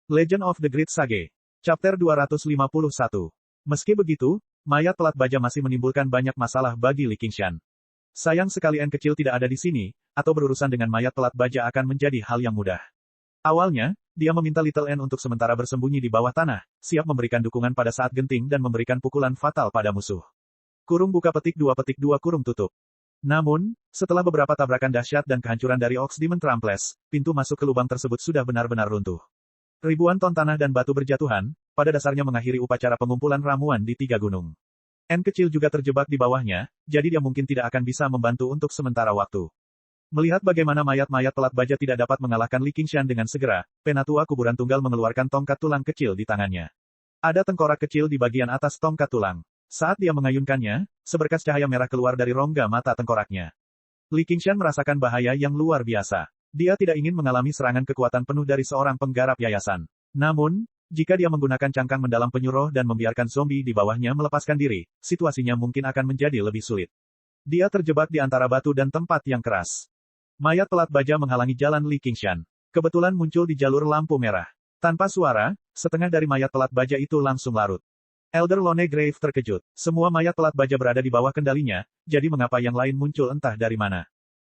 Legend of the Great Sage. Chapter 251. Meski begitu, mayat pelat baja masih menimbulkan banyak masalah bagi Li Qingshan. Sayang sekali N kecil tidak ada di sini, atau berurusan dengan mayat pelat baja akan menjadi hal yang mudah. Awalnya, dia meminta Little N untuk sementara bersembunyi di bawah tanah, siap memberikan dukungan pada saat genting dan memberikan pukulan fatal pada musuh. Kurung buka petik 2 kurung tutup. Namun, setelah beberapa tabrakan dahsyat dan kehancuran dari Ox Demon Tramples, pintu masuk ke lubang tersebut sudah benar-benar runtuh. Ribuan ton tanah dan batu berjatuhan, pada dasarnya mengakhiri upacara pengumpulan ramuan di 3 gunung. N kecil juga terjebak di bawahnya, jadi dia mungkin tidak akan bisa membantu untuk sementara waktu. Melihat bagaimana mayat-mayat pelat baja tidak dapat mengalahkan Li Qingshan dengan segera, Penatua Kuburan Tunggal mengeluarkan tongkat tulang kecil di tangannya. Ada tengkorak kecil di bagian atas tongkat tulang. Saat dia mengayunkannya, seberkas cahaya merah keluar dari rongga mata tengkoraknya. Li Qingshan merasakan bahaya yang luar biasa. Dia tidak ingin mengalami serangan kekuatan penuh dari seorang penggarap yayasan. Namun, jika dia menggunakan cangkang mendalam penyuruh dan membiarkan zombie di bawahnya melepaskan diri, situasinya mungkin akan menjadi lebih sulit. Dia terjebak di antara batu dan tempat yang keras. Mayat pelat baja menghalangi jalan Li Qingshan. Kebetulan muncul di jalur lampu merah. Tanpa suara, setengah dari mayat pelat baja itu langsung larut. Elder Lone Grave terkejut. Semua mayat pelat baja berada di bawah kendalinya, jadi mengapa yang lain muncul entah dari mana.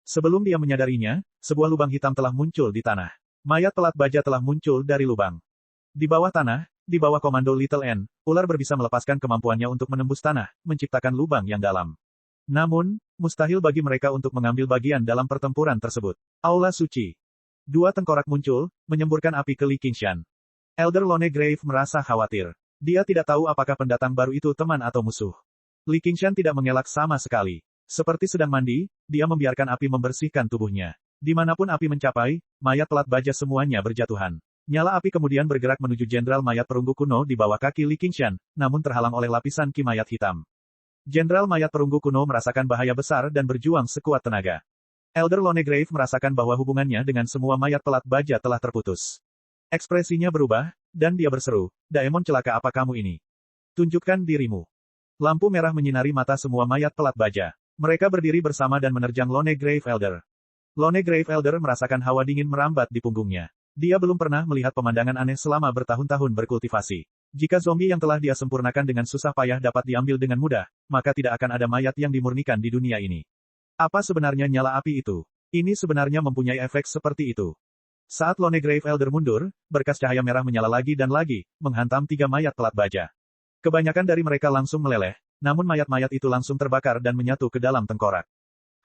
Sebelum dia menyadarinya, sebuah lubang hitam telah muncul di tanah. Mayat pelat baja telah muncul dari lubang. Di bawah tanah, di bawah komando Little N, ular berbisa melepaskan kemampuannya untuk menembus tanah, menciptakan lubang yang dalam. Namun, mustahil bagi mereka untuk mengambil bagian dalam pertempuran tersebut. Aula Suci. 2 tengkorak muncul, menyemburkan api ke Li Qingshan. Elder Lone Grave merasa khawatir. Dia tidak tahu apakah pendatang baru itu teman atau musuh. Li Qingshan tidak mengelak sama sekali. Seperti sedang mandi, dia membiarkan api membersihkan tubuhnya. Dimanapun api mencapai, mayat pelat baja semuanya berjatuhan. Nyala api kemudian bergerak menuju Jenderal Mayat Perunggu Kuno di bawah kaki Li Qingshan, namun terhalang oleh lapisan ki mayat hitam. Jenderal Mayat Perunggu Kuno merasakan bahaya besar dan berjuang sekuat tenaga. Elder Lone Grave merasakan bahwa hubungannya dengan semua mayat pelat baja telah terputus. Ekspresinya berubah, dan dia berseru, "Daemon celaka apa kamu ini? Tunjukkan dirimu." Lampu merah menyinari mata semua mayat pelat baja. Mereka berdiri bersama dan menerjang Lone Grave Elder. Lone Grave Elder merasakan hawa dingin merambat di punggungnya. Dia belum pernah melihat pemandangan aneh selama bertahun-tahun berkultivasi. Jika zombie yang telah dia sempurnakan dengan susah payah dapat diambil dengan mudah, maka tidak akan ada mayat yang dimurnikan di dunia ini. Apa sebenarnya nyala api itu? Ini sebenarnya mempunyai efek seperti itu. Saat Lone Grave Elder mundur, berkas cahaya merah menyala lagi dan lagi, menghantam 3 mayat pelat baja. Kebanyakan dari mereka langsung meleleh, namun mayat-mayat itu langsung terbakar dan menyatu ke dalam tengkorak.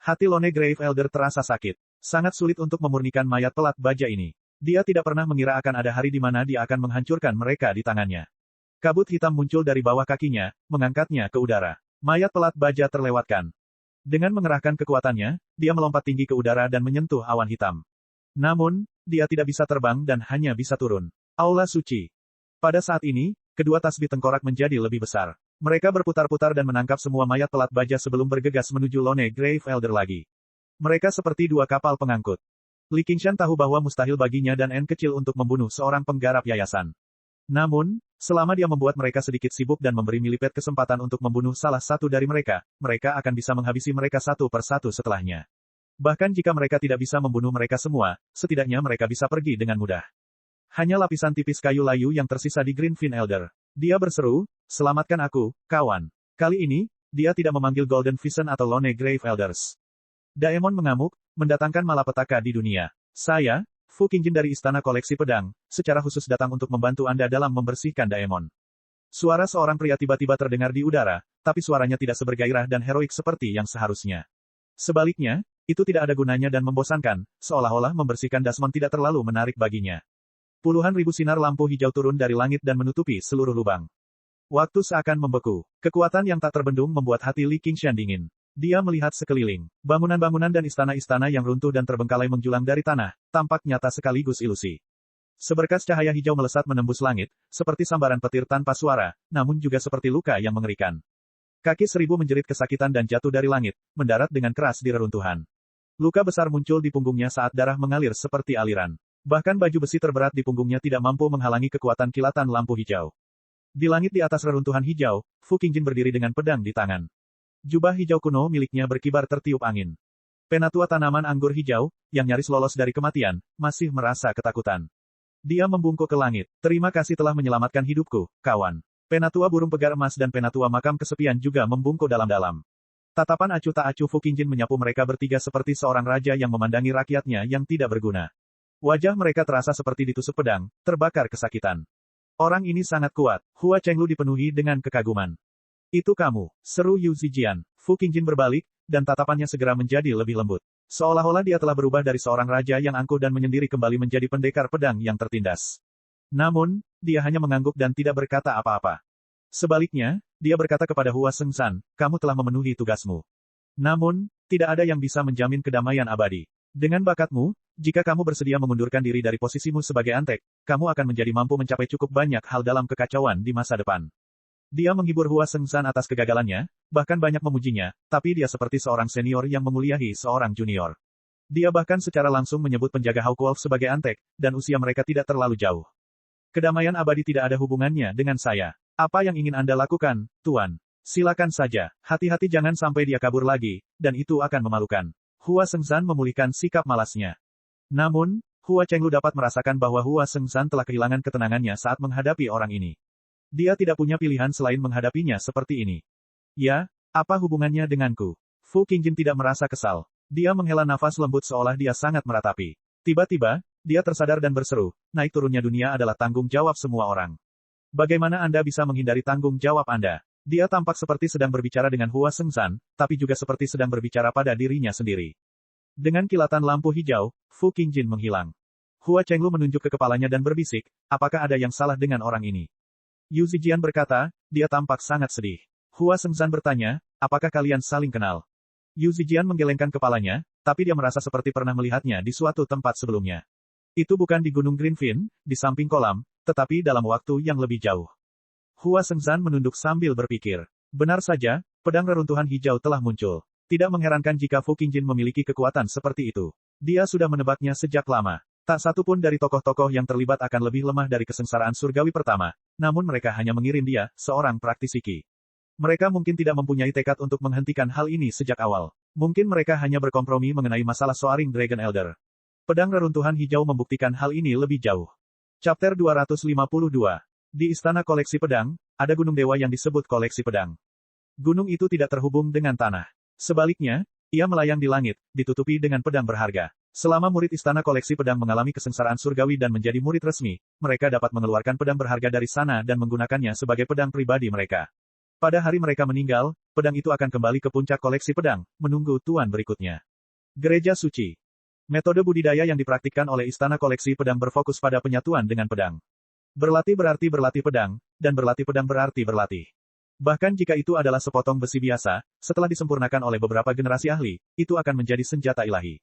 Hati Lone Grave Elder terasa sakit. Sangat sulit untuk memurnikan mayat pelat baja ini. Dia tidak pernah mengira akan ada hari di mana dia akan menghancurkan mereka di tangannya. Kabut hitam muncul dari bawah kakinya, mengangkatnya ke udara. Mayat pelat baja terlewatkan. Dengan mengerahkan kekuatannya, dia melompat tinggi ke udara dan menyentuh awan hitam. Namun, dia tidak bisa terbang dan hanya bisa turun. Aula Suci. Pada saat ini, kedua tasbih tengkorak menjadi lebih besar. Mereka berputar-putar dan menangkap semua mayat pelat baja sebelum bergegas menuju Lone Grave Elder lagi. Mereka seperti 2 kapal pengangkut. Li Qingshan tahu bahwa mustahil baginya dan N kecil untuk membunuh seorang penggarap yayasan. Namun, selama dia membuat mereka sedikit sibuk dan memberi Millipede kesempatan untuk membunuh salah satu dari mereka, mereka akan bisa menghabisi mereka satu per satu setelahnya. Bahkan jika mereka tidak bisa membunuh mereka semua, setidaknya mereka bisa pergi dengan mudah. Hanya lapisan tipis kayu layu yang tersisa di Greenfin Elder. Dia berseru, "Selamatkan aku, kawan." Kali ini, dia tidak memanggil Golden Vision atau Lone Grave Elders. Daemon mengamuk, mendatangkan malapetaka di dunia. Saya, Fu Qingjin dari Istana Koleksi Pedang, secara khusus datang untuk membantu Anda dalam membersihkan Daemon. Suara seorang pria tiba-tiba terdengar di udara, tapi suaranya tidak sebergairah dan heroik seperti yang seharusnya. Sebaliknya, itu tidak ada gunanya dan membosankan, seolah-olah membersihkan Dasmon tidak terlalu menarik baginya. Puluhan ribu sinar lampu hijau turun dari langit dan menutupi seluruh lubang. Waktu seakan membeku. Kekuatan yang tak terbendung membuat hati Li Qingshan dingin. Dia melihat sekeliling. Bangunan-bangunan dan istana-istana yang runtuh dan terbengkalai menjulang dari tanah, tampak nyata sekaligus ilusi. Seberkas cahaya hijau melesat menembus langit, seperti sambaran petir tanpa suara, namun juga seperti luka yang mengerikan. Kaki 1000 menjerit kesakitan dan jatuh dari langit, mendarat dengan keras di reruntuhan. Luka besar muncul di punggungnya saat darah mengalir seperti aliran. Bahkan baju besi terberat di punggungnya tidak mampu menghalangi kekuatan kilatan lampu hijau. Di langit di atas reruntuhan hijau, Fu Qingjin berdiri dengan pedang di tangan. Jubah hijau kuno miliknya berkibar tertiup angin. Penatua tanaman anggur hijau, yang nyaris lolos dari kematian, masih merasa ketakutan. Dia membungkuk ke langit. Terima kasih telah menyelamatkan hidupku, kawan. Penatua burung pegar emas dan penatua makam kesepian juga membungkuk dalam-dalam. Tatapan acuh tak acuh Fu Qingjin menyapu mereka bertiga seperti seorang raja yang memandangi rakyatnya yang tidak berguna. Wajah mereka terasa seperti ditusuk pedang, terbakar kesakitan. Orang ini sangat kuat. Hua Chenglu dipenuhi dengan kekaguman. Itu kamu, seru Yu Zijian. Fu Qingjin berbalik, dan tatapannya segera menjadi lebih lembut. Seolah-olah dia telah berubah dari seorang raja yang angkuh dan menyendiri kembali menjadi pendekar pedang yang tertindas. Namun, dia hanya mengangguk dan tidak berkata apa-apa. Sebaliknya, dia berkata kepada Hua Sengshan, kamu telah memenuhi tugasmu. Namun, tidak ada yang bisa menjamin kedamaian abadi. Dengan bakatmu, jika kamu bersedia mengundurkan diri dari posisimu sebagai antek, kamu akan menjadi mampu mencapai cukup banyak hal dalam kekacauan di masa depan. Dia menghibur Hua Sengshan atas kegagalannya, bahkan banyak memujinya, tapi dia seperti seorang senior yang menguliahi seorang junior. Dia bahkan secara langsung menyebut penjaga Hawkwolf sebagai antek, dan usia mereka tidak terlalu jauh. Kedamaian abadi tidak ada hubungannya dengan saya. Apa yang ingin Anda lakukan, Tuan? Silakan saja. Hati-hati jangan sampai dia kabur lagi, dan itu akan memalukan. Hua Sengshan memulihkan sikap malasnya. Namun, Hua Chenglu dapat merasakan bahwa Hua Sengshan telah kehilangan ketenangannya saat menghadapi orang ini. Dia tidak punya pilihan selain menghadapinya seperti ini. Ya, apa hubungannya denganku? Fu Qingjin tidak merasa kesal. Dia menghela nafas lembut seolah dia sangat meratapi. Tiba-tiba, dia tersadar dan berseru, naik turunnya dunia adalah tanggung jawab semua orang. Bagaimana Anda bisa menghindari tanggung jawab Anda? Dia tampak seperti sedang berbicara dengan Hua Sengshan, tapi juga seperti sedang berbicara pada dirinya sendiri. Dengan kilatan lampu hijau, Fu Qingjin menghilang. Hua Chenglu menunjuk ke kepalanya dan berbisik, apakah ada yang salah dengan orang ini? Yu Zijian berkata, dia tampak sangat sedih. Hua Sengshan bertanya, apakah kalian saling kenal? Yu Zijian menggelengkan kepalanya, tapi dia merasa seperti pernah melihatnya di suatu tempat sebelumnya. Itu bukan di Gunung Greenfin, di samping kolam, tetapi dalam waktu yang lebih jauh. Hua Sengshan menunduk sambil berpikir. Benar saja, pedang reruntuhan hijau telah muncul. Tidak mengherankan jika Fu Qingjin memiliki kekuatan seperti itu. Dia sudah menebaknya sejak lama. Tak satu pun dari tokoh-tokoh yang terlibat akan lebih lemah dari kesengsaraan surgawi pertama, namun mereka hanya mengirim dia, seorang praktisi Qi. Mereka mungkin tidak mempunyai tekad untuk menghentikan hal ini sejak awal. Mungkin mereka hanya berkompromi mengenai masalah Soaring Dragon Elder. Pedang reruntuhan hijau membuktikan hal ini lebih jauh. Chapter 252. Di Istana Koleksi Pedang, ada gunung dewa yang disebut Koleksi Pedang. Gunung itu tidak terhubung dengan tanah. Sebaliknya, ia melayang di langit, ditutupi dengan pedang berharga. Selama murid Istana Koleksi Pedang mengalami kesengsaraan surgawi dan menjadi murid resmi, mereka dapat mengeluarkan pedang berharga dari sana dan menggunakannya sebagai pedang pribadi mereka. Pada hari mereka meninggal, pedang itu akan kembali ke puncak koleksi pedang, menunggu tuan berikutnya. Gereja Suci. Metode budidaya yang dipraktikkan oleh Istana Koleksi Pedang berfokus pada penyatuan dengan pedang. Berlatih berarti berlatih pedang, dan berlatih pedang berarti berlatih. Bahkan jika itu adalah sepotong besi biasa, setelah disempurnakan oleh beberapa generasi ahli, itu akan menjadi senjata ilahi.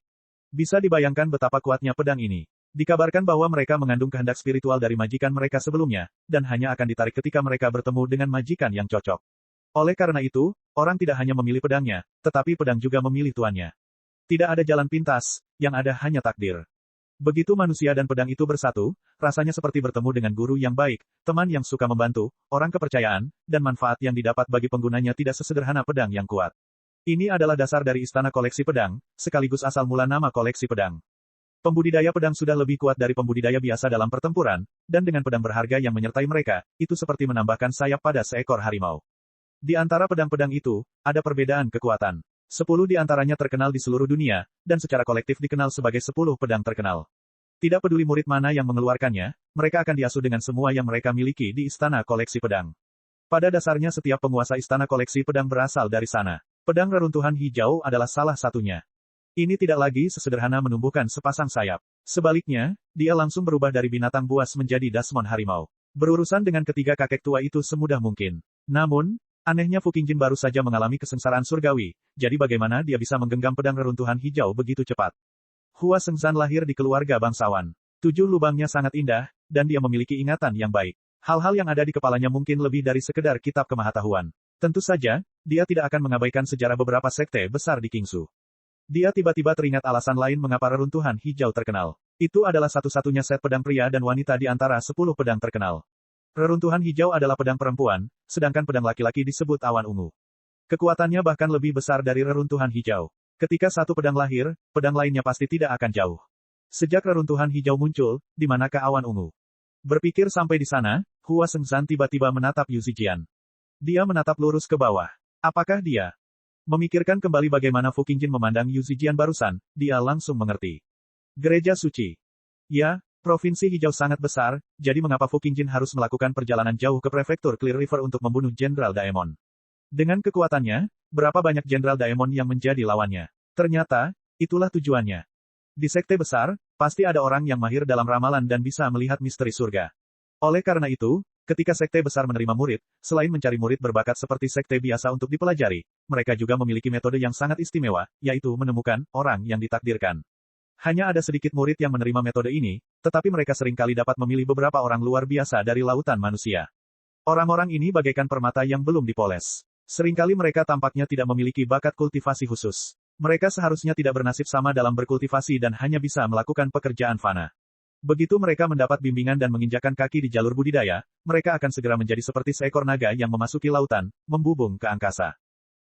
Bisa dibayangkan betapa kuatnya pedang ini. Dikabarkan bahwa mereka mengandung kehendak spiritual dari majikan mereka sebelumnya, dan hanya akan ditarik ketika mereka bertemu dengan majikan yang cocok. Oleh karena itu, orang tidak hanya memilih pedangnya, tetapi pedang juga memilih tuannya. Tidak ada jalan pintas, yang ada hanya takdir. Begitu manusia dan pedang itu bersatu, rasanya seperti bertemu dengan guru yang baik, teman yang suka membantu, orang kepercayaan, dan manfaat yang didapat bagi penggunanya tidak sesederhana pedang yang kuat. Ini adalah dasar dari Istana Koleksi Pedang, sekaligus asal mula nama koleksi pedang. Pembudidaya pedang sudah lebih kuat dari pembudidaya biasa dalam pertempuran, dan dengan pedang berharga yang menyertai mereka, itu seperti menambahkan sayap pada seekor harimau. Di antara pedang-pedang itu, ada perbedaan kekuatan. 10 di antaranya terkenal di seluruh dunia, dan secara kolektif dikenal sebagai 10 pedang terkenal. Tidak peduli murid mana yang mengeluarkannya, mereka akan diasuh dengan semua yang mereka miliki di Istana Koleksi Pedang. Pada dasarnya setiap penguasa Istana Koleksi Pedang berasal dari sana. Pedang reruntuhan hijau adalah salah satunya. Ini tidak lagi sesederhana menumbuhkan sepasang sayap. Sebaliknya, dia langsung berubah dari binatang buas menjadi dasmon harimau. Berurusan dengan ketiga kakek tua itu semudah mungkin. Namun, anehnya Fu Qingjin baru saja mengalami kesengsaraan surgawi, jadi bagaimana dia bisa menggenggam pedang reruntuhan hijau begitu cepat? Hua Sengshan lahir di keluarga bangsawan. 7 lubangnya sangat indah, dan dia memiliki ingatan yang baik. Hal-hal yang ada di kepalanya mungkin lebih dari sekedar kitab kemahatahuan. Tentu saja, dia tidak akan mengabaikan sejarah beberapa sekte besar di Qingsu. Dia tiba-tiba teringat alasan lain mengapa reruntuhan hijau terkenal. Itu adalah satu-satunya set pedang pria dan wanita di antara 10 pedang terkenal. Reruntuhan hijau adalah pedang perempuan, sedangkan pedang laki-laki disebut awan ungu. Kekuatannya bahkan lebih besar dari reruntuhan hijau. Ketika satu pedang lahir, pedang lainnya pasti tidak akan jauh. Sejak reruntuhan hijau muncul, di manakah awan ungu? Berpikir sampai di sana, Hua Sengzan tiba-tiba menatap Yu Zijian. Dia menatap lurus ke bawah. Apakah dia memikirkan kembali bagaimana Fu Qingjin memandang Yu Zijian barusan, dia langsung mengerti. Gereja suci. Ya, provinsi hijau sangat besar, jadi mengapa Fu Qingjin harus melakukan perjalanan jauh ke prefektur Clear River untuk membunuh Jenderal Daemon? Dengan kekuatannya, berapa banyak Jenderal Daemon yang menjadi lawannya? Ternyata, itulah tujuannya. Di sekte besar, pasti ada orang yang mahir dalam ramalan dan bisa melihat misteri surga. Oleh karena itu, ketika sekte besar menerima murid, selain mencari murid berbakat seperti sekte biasa untuk dipelajari, mereka juga memiliki metode yang sangat istimewa, yaitu menemukan orang yang ditakdirkan. Hanya ada sedikit murid yang menerima metode ini, tetapi mereka seringkali dapat memilih beberapa orang luar biasa dari lautan manusia. Orang-orang ini bagaikan permata yang belum dipoles. Seringkali mereka tampaknya tidak memiliki bakat kultivasi khusus. Mereka seharusnya tidak bernasib sama dalam berkultivasi dan hanya bisa melakukan pekerjaan fana. Begitu mereka mendapat bimbingan dan menginjakan kaki di jalur budidaya, mereka akan segera menjadi seperti seekor naga yang memasuki lautan, membubung ke angkasa.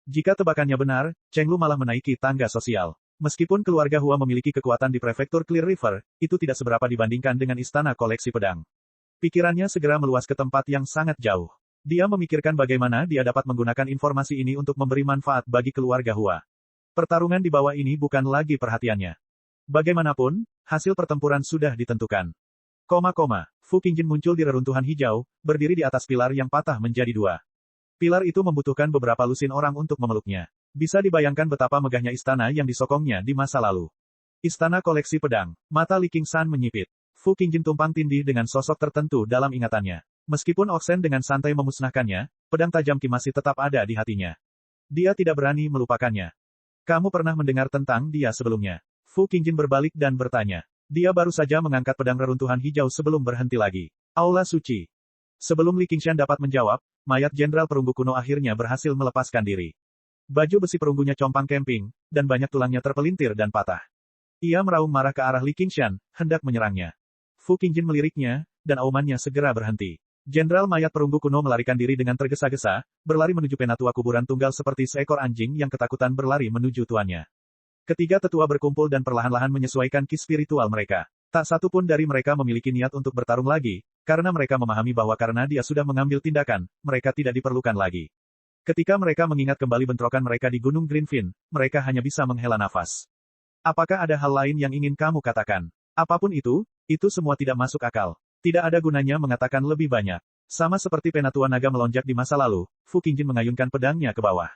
Jika tebakannya benar, Cheng Lu malah menaiki tangga sosial. Meskipun keluarga Hua memiliki kekuatan di prefektur Clear River, itu tidak seberapa dibandingkan dengan istana koleksi pedang. Pikirannya segera meluas ke tempat yang sangat jauh. Dia memikirkan bagaimana dia dapat menggunakan informasi ini untuk memberi manfaat bagi keluarga Hua. Pertarungan di bawah ini bukan lagi perhatiannya. Bagaimanapun, hasil pertempuran sudah ditentukan. Fu Qingjin muncul di reruntuhan hijau, berdiri di atas pilar yang patah menjadi dua. Pilar itu membutuhkan beberapa lusin orang untuk memeluknya. Bisa dibayangkan betapa megahnya istana yang disokongnya di masa lalu. Istana koleksi pedang. Mata Li Qingshan menyipit. Fu Qingjin tumpang tindih dengan sosok tertentu dalam ingatannya. Meskipun Oxen dengan santai memusnahkannya, pedang tajam Qi masih tetap ada di hatinya. Dia tidak berani melupakannya. Kamu pernah mendengar tentang dia sebelumnya? Fu Qingjin berbalik dan bertanya. Dia baru saja mengangkat pedang reruntuhan hijau sebelum berhenti lagi. Aula suci. Sebelum Li Qingshan dapat menjawab, mayat Jenderal Perunggu kuno akhirnya berhasil melepaskan diri. Baju besi perunggunya compang camping, dan banyak tulangnya terpelintir dan patah. Ia meraung marah ke arah Li Qingshan, hendak menyerangnya. Fu Qingjin meliriknya, dan aumannya segera berhenti. Jenderal mayat perunggu kuno melarikan diri dengan tergesa-gesa, berlari menuju penatua kuburan tunggal seperti seekor anjing yang ketakutan berlari menuju tuannya. Ketiga tetua berkumpul dan perlahan-lahan menyesuaikan ki spiritual mereka. Tak satu pun dari mereka memiliki niat untuk bertarung lagi, karena mereka memahami bahwa karena dia sudah mengambil tindakan, mereka tidak diperlukan lagi. Ketika mereka mengingat kembali bentrokan mereka di Gunung Greenfin, mereka hanya bisa menghela nafas. Apakah ada hal lain yang ingin kamu katakan? Apapun itu semua tidak masuk akal. Tidak ada gunanya mengatakan lebih banyak. Sama seperti penatua naga melonjak di masa lalu, Fu Qingjin mengayunkan pedangnya ke bawah.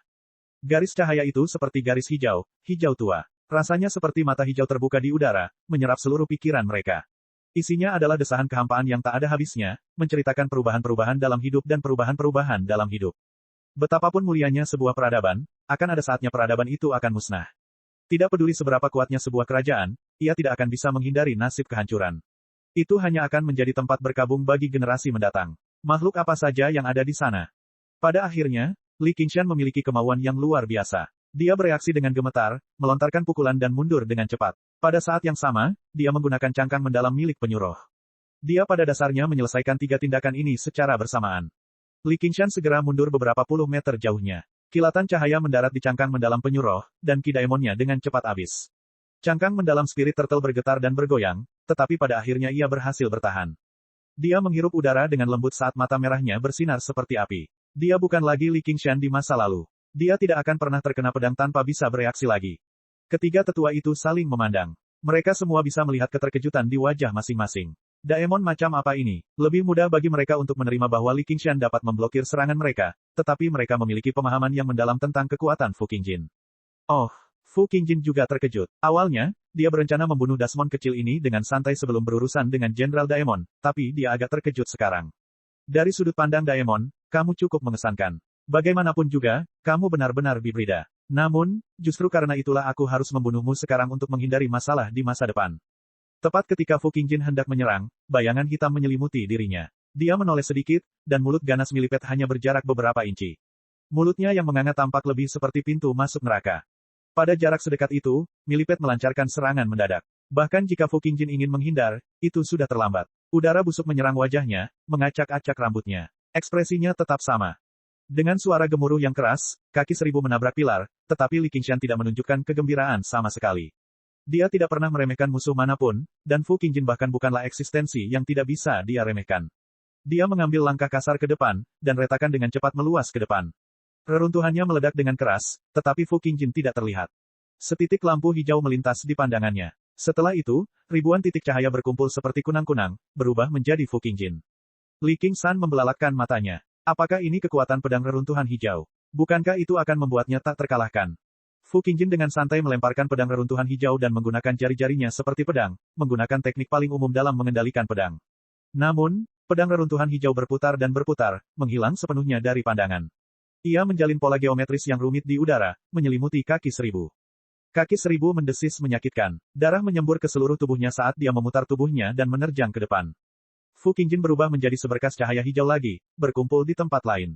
Garis cahaya itu seperti garis hijau, hijau tua. Rasanya seperti mata hijau terbuka di udara, menyerap seluruh pikiran mereka. Isinya adalah desahan kehampaan yang tak ada habisnya, menceritakan perubahan-perubahan dalam hidup dan perubahan-perubahan dalam hidup. Betapapun mulianya sebuah peradaban, akan ada saatnya peradaban itu akan musnah. Tidak peduli seberapa kuatnya sebuah kerajaan, ia tidak akan bisa menghindari nasib kehancuran. Itu hanya akan menjadi tempat berkabung bagi generasi mendatang. Makhluk apa saja yang ada di sana. Pada akhirnya, Li Qingshan memiliki kemauan yang luar biasa. Dia bereaksi dengan gemetar, melontarkan pukulan dan mundur dengan cepat. Pada saat yang sama, dia menggunakan cangkang mendalam milik penyuruh. Dia pada dasarnya menyelesaikan tiga tindakan ini secara bersamaan. Li Qingshan segera mundur beberapa puluh meter jauhnya. Kilatan cahaya mendarat di cangkang mendalam penyuruh, dan ki daemonnya dengan cepat habis. Cangkang mendalam spirit turtle bergetar dan bergoyang, tetapi pada akhirnya ia berhasil bertahan. Dia menghirup udara dengan lembut saat mata merahnya bersinar seperti api. Dia bukan lagi Li Qingshan di masa lalu. Dia tidak akan pernah terkena pedang tanpa bisa bereaksi lagi. Ketiga tetua itu saling memandang. Mereka semua bisa melihat keterkejutan di wajah masing-masing. Daemon macam apa ini? Lebih mudah bagi mereka untuk menerima bahwa Li Qingshan dapat memblokir serangan mereka, tetapi mereka memiliki pemahaman yang mendalam tentang kekuatan Fu Qingjin. Oh, Fu Qingjin juga terkejut. Awalnya, dia berencana membunuh Dasmon kecil ini dengan santai sebelum berurusan dengan Jenderal Daemon, tapi dia agak terkejut sekarang. Dari sudut pandang Daemon, kamu cukup mengesankan. Bagaimanapun juga, kamu benar-benar bibrida. Namun, justru karena itulah aku harus membunuhmu sekarang untuk menghindari masalah di masa depan. Tepat ketika Fu Qingjin hendak menyerang, bayangan hitam menyelimuti dirinya. Dia menoleh sedikit, dan mulut ganas Milipet hanya berjarak beberapa inci. Mulutnya yang menganga tampak lebih seperti pintu masuk neraka. Pada jarak sedekat itu, Milipet melancarkan serangan mendadak. Bahkan jika Fu Qingjin ingin menghindar, itu sudah terlambat. Udara busuk menyerang wajahnya, mengacak-acak rambutnya. Ekspresinya tetap sama. Dengan suara gemuruh yang keras, kaki seribu menabrak pilar, tetapi Li Qingshan tidak menunjukkan kegembiraan sama sekali. Dia tidak pernah meremehkan musuh manapun, dan Fu Qingjin bahkan bukanlah eksistensi yang tidak bisa dia remehkan. Dia mengambil langkah kasar ke depan, dan retakan dengan cepat meluas ke depan. Reruntuhannya meledak dengan keras, tetapi Fu Qingjin tidak terlihat. Setitik lampu hijau melintas di pandangannya. Setelah itu, ribuan titik cahaya berkumpul seperti kunang-kunang, berubah menjadi Fu Qingjin. Li Qingshan membelalakkan matanya. Apakah ini kekuatan pedang reruntuhan hijau? Bukankah itu akan membuatnya tak terkalahkan? Fu Qingjin dengan santai melemparkan pedang reruntuhan hijau dan menggunakan jari-jarinya seperti pedang, menggunakan teknik paling umum dalam mengendalikan pedang. Namun, pedang reruntuhan hijau berputar dan berputar, menghilang sepenuhnya dari pandangan. Ia menjalin pola geometris yang rumit di udara, menyelimuti kaki seribu. Kaki seribu mendesis menyakitkan. Darah menyembur ke seluruh tubuhnya saat dia memutar tubuhnya dan menerjang ke depan. Fu Qingjin berubah menjadi seberkas cahaya hijau lagi, berkumpul di tempat lain.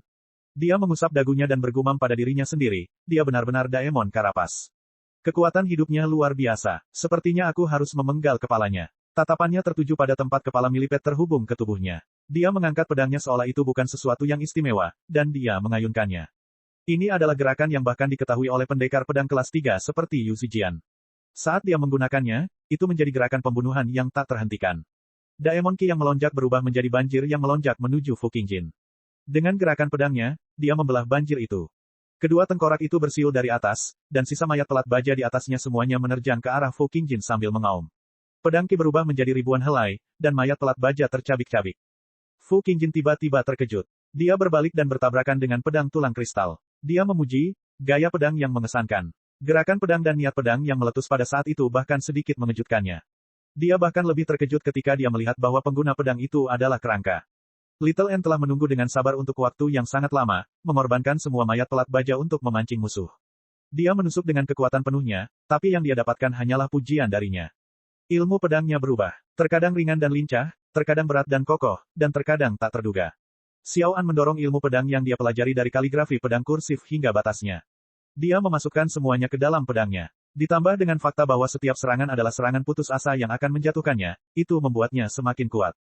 Dia mengusap dagunya dan bergumam pada dirinya sendiri, dia benar-benar Daemon Karapas. Kekuatan hidupnya luar biasa, sepertinya aku harus memenggal kepalanya. Tatapannya tertuju pada tempat kepala Millipede terhubung ke tubuhnya. Dia mengangkat pedangnya seolah itu bukan sesuatu yang istimewa, dan dia mengayunkannya. Ini adalah gerakan yang bahkan diketahui oleh pendekar pedang kelas 3 seperti Yu Zijian. Saat dia menggunakannya, itu menjadi gerakan pembunuhan yang tak terhentikan. Daemon Qi yang melonjak berubah menjadi banjir yang melonjak menuju Fu Qingjin. Dengan gerakan pedangnya, dia membelah banjir itu. Kedua tengkorak itu bersiul dari atas, dan sisa mayat pelat baja di atasnya semuanya menerjang ke arah Fu Qingjin sambil mengaum. Pedang Qi berubah menjadi ribuan helai, dan mayat pelat baja tercabik-cabik. Fu Qingjin tiba-tiba terkejut. Dia berbalik dan bertabrakan dengan pedang tulang kristal. Dia memuji, gaya pedang yang mengesankan. Gerakan pedang dan niat pedang yang meletus pada saat itu bahkan sedikit mengejutkannya. Dia bahkan lebih terkejut ketika dia melihat bahwa pengguna pedang itu adalah kerangka. Little N telah menunggu dengan sabar untuk waktu yang sangat lama, mengorbankan semua mayat pelat baja untuk memancing musuh. Dia menusuk dengan kekuatan penuhnya, tapi yang dia dapatkan hanyalah pujian darinya. Ilmu pedangnya berubah. Terkadang ringan dan lincah, terkadang berat dan kokoh, dan terkadang tak terduga. Xiao An mendorong ilmu pedang yang dia pelajari dari kaligrafi pedang kursif hingga batasnya. Dia memasukkan semuanya ke dalam pedangnya. Ditambah dengan fakta bahwa setiap serangan adalah serangan putus asa yang akan menjatuhkannya, itu membuatnya semakin kuat.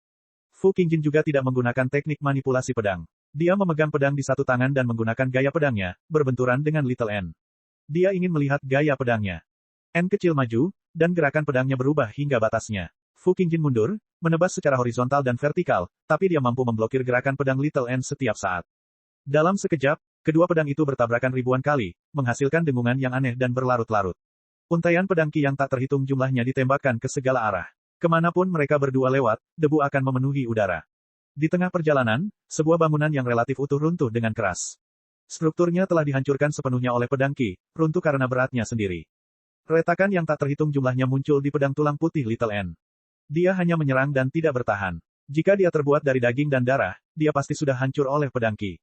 Fu Qingjin juga tidak menggunakan teknik manipulasi pedang. Dia memegang pedang di satu tangan dan menggunakan gaya pedangnya, berbenturan dengan Little N. Dia ingin melihat gaya pedangnya. N kecil maju, dan gerakan pedangnya berubah hingga batasnya. Fu Qingjin mundur, menebas secara horizontal dan vertikal, tapi dia mampu memblokir gerakan pedang Little N setiap saat. Dalam sekejap, kedua pedang itu bertabrakan ribuan kali, menghasilkan dengungan yang aneh dan berlarut-larut. Untaian pedang Qi yang tak terhitung jumlahnya ditembakkan ke segala arah. Kemanapun mereka berdua lewat, debu akan memenuhi udara. Di tengah perjalanan, sebuah bangunan yang relatif utuh runtuh dengan keras. Strukturnya telah dihancurkan sepenuhnya oleh pedang Qi, runtuh karena beratnya sendiri. Retakan yang tak terhitung jumlahnya muncul di pedang tulang putih Little N. Dia hanya menyerang dan tidak bertahan. Jika dia terbuat dari daging dan darah, dia pasti sudah hancur oleh pedang Qi.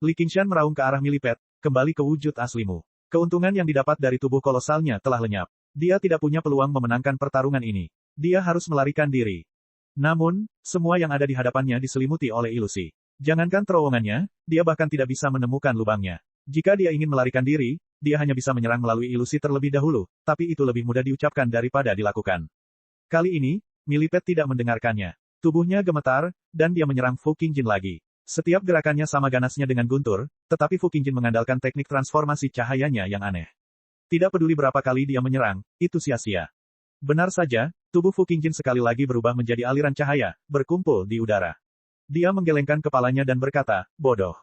Li Qingshan meraung ke arah Millipede, kembali ke wujud aslimu. Keuntungan yang didapat dari tubuh kolosalnya telah lenyap. Dia tidak punya peluang memenangkan pertarungan ini. Dia harus melarikan diri. Namun, semua yang ada di hadapannya diselimuti oleh ilusi. Jangankan terowongannya, dia bahkan tidak bisa menemukan lubangnya. Jika dia ingin melarikan diri, dia hanya bisa menyerang melalui ilusi terlebih dahulu, tapi itu lebih mudah diucapkan daripada dilakukan. Kali ini, Millipede tidak mendengarkannya. Tubuhnya gemetar, dan dia menyerang Fu Qingjin lagi. Setiap gerakannya sama ganasnya dengan guntur, tetapi Fu Qingjin mengandalkan teknik transformasi cahayanya yang aneh. Tidak peduli berapa kali dia menyerang, itu sia-sia. Benar saja, tubuh Fu Qingjin sekali lagi berubah menjadi aliran cahaya, berkumpul di udara. Dia menggelengkan kepalanya dan berkata, bodoh.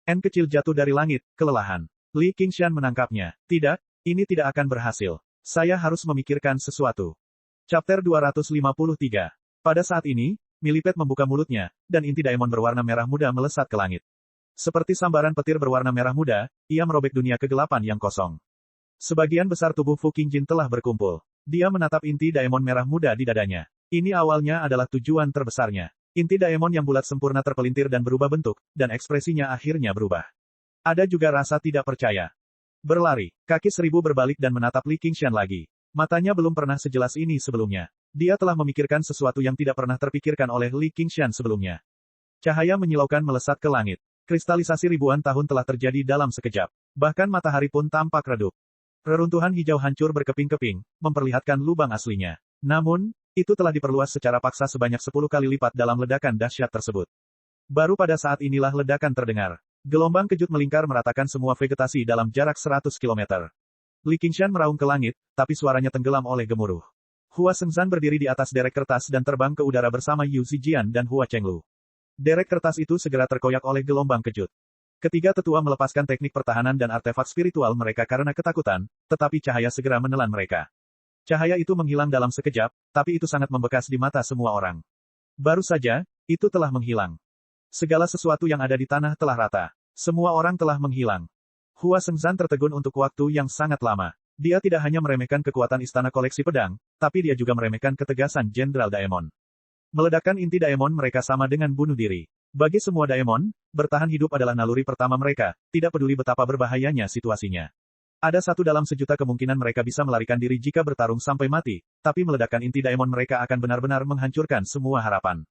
N kecil jatuh dari langit, kelelahan. Li Qingshan menangkapnya. Tidak, ini tidak akan berhasil. Saya harus memikirkan sesuatu. Chapter 253. Pada saat ini, Millipede membuka mulutnya, dan inti daemon berwarna merah muda melesat ke langit. Seperti sambaran petir berwarna merah muda, ia merobek dunia kegelapan yang kosong. Sebagian besar tubuh Fu Qingjin telah berkumpul. Dia menatap inti daemon merah muda di dadanya. Ini awalnya adalah tujuan terbesarnya. Inti daemon yang bulat sempurna terpelintir dan berubah bentuk, dan ekspresinya akhirnya berubah. Ada juga rasa tidak percaya. Berlari, kaki seribu berbalik dan menatap Li Qingshan lagi. Matanya belum pernah sejelas ini sebelumnya. Dia telah memikirkan sesuatu yang tidak pernah terpikirkan oleh Li Qingshan sebelumnya. Cahaya menyilaukan melesat ke langit. Kristalisasi ribuan tahun telah terjadi dalam sekejap. Bahkan matahari pun tampak redup. Reruntuhan hijau hancur berkeping-keping, memperlihatkan lubang aslinya. Namun, itu telah diperluas secara paksa sebanyak 10 kali lipat dalam ledakan dahsyat tersebut. Baru pada saat inilah ledakan terdengar. Gelombang kejut melingkar meratakan semua vegetasi dalam jarak 100 km. Li Qingshan meraung ke langit, tapi suaranya tenggelam oleh gemuruh. Hua Shengzhan berdiri di atas derek kertas dan terbang ke udara bersama Yu Zijian dan Hua Chenglu. Derek kertas itu segera terkoyak oleh gelombang kejut. Ketiga tetua melepaskan teknik pertahanan dan artefak spiritual mereka karena ketakutan, tetapi cahaya segera menelan mereka. Cahaya itu menghilang dalam sekejap, tapi itu sangat membekas di mata semua orang. Baru saja, itu telah menghilang. Segala sesuatu yang ada di tanah telah rata. Semua orang telah menghilang. Hua Shengzhan tertegun untuk waktu yang sangat lama. Dia tidak hanya meremehkan kekuatan istana koleksi pedang, tapi dia juga meremehkan ketegasan Jenderal Daemon. Meledakkan inti Daemon mereka sama dengan bunuh diri. Bagi semua Daemon, bertahan hidup adalah naluri pertama mereka, tidak peduli betapa berbahayanya situasinya. Ada satu dalam sejuta kemungkinan mereka bisa melarikan diri jika bertarung sampai mati, tapi meledakkan inti Daemon mereka akan benar-benar menghancurkan semua harapan.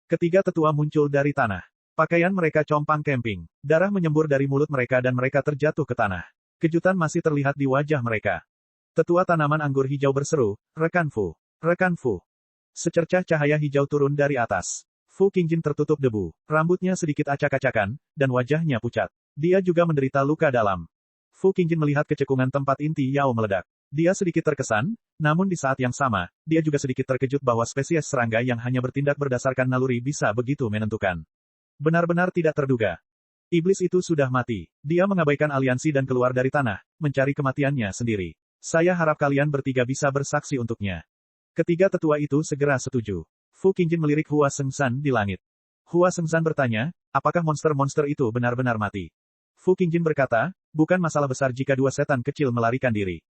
Ketiga tetua muncul dari tanah. Pakaian mereka compang-camping. Darah menyembur dari mulut mereka dan mereka terjatuh ke tanah. Kejutan masih terlihat di wajah mereka. Tetua tanaman anggur hijau berseru, "Rekan Fu! Rekan Fu!" Secercah cahaya hijau turun dari atas. Fu Qingjin tertutup debu. Rambutnya sedikit acak-acakan, dan wajahnya pucat. Dia juga menderita luka dalam. Fu Qingjin melihat kecekungan tempat inti Yao meledak. Dia sedikit terkesan, namun di saat yang sama, dia juga sedikit terkejut bahwa spesies serangga yang hanya bertindak berdasarkan naluri bisa begitu menentukan. Benar-benar tidak terduga. Iblis itu sudah mati. Dia mengabaikan aliansi dan keluar dari tanah, mencari kematiannya sendiri. Saya harap kalian bertiga bisa bersaksi untuknya. Ketiga tetua itu segera setuju. Fu Qingjin melirik Hua Shengzhan di langit. Hua Shengzhan bertanya, apakah monster-monster itu benar-benar mati? Fu Qingjin berkata, bukan masalah besar jika dua setan kecil melarikan diri.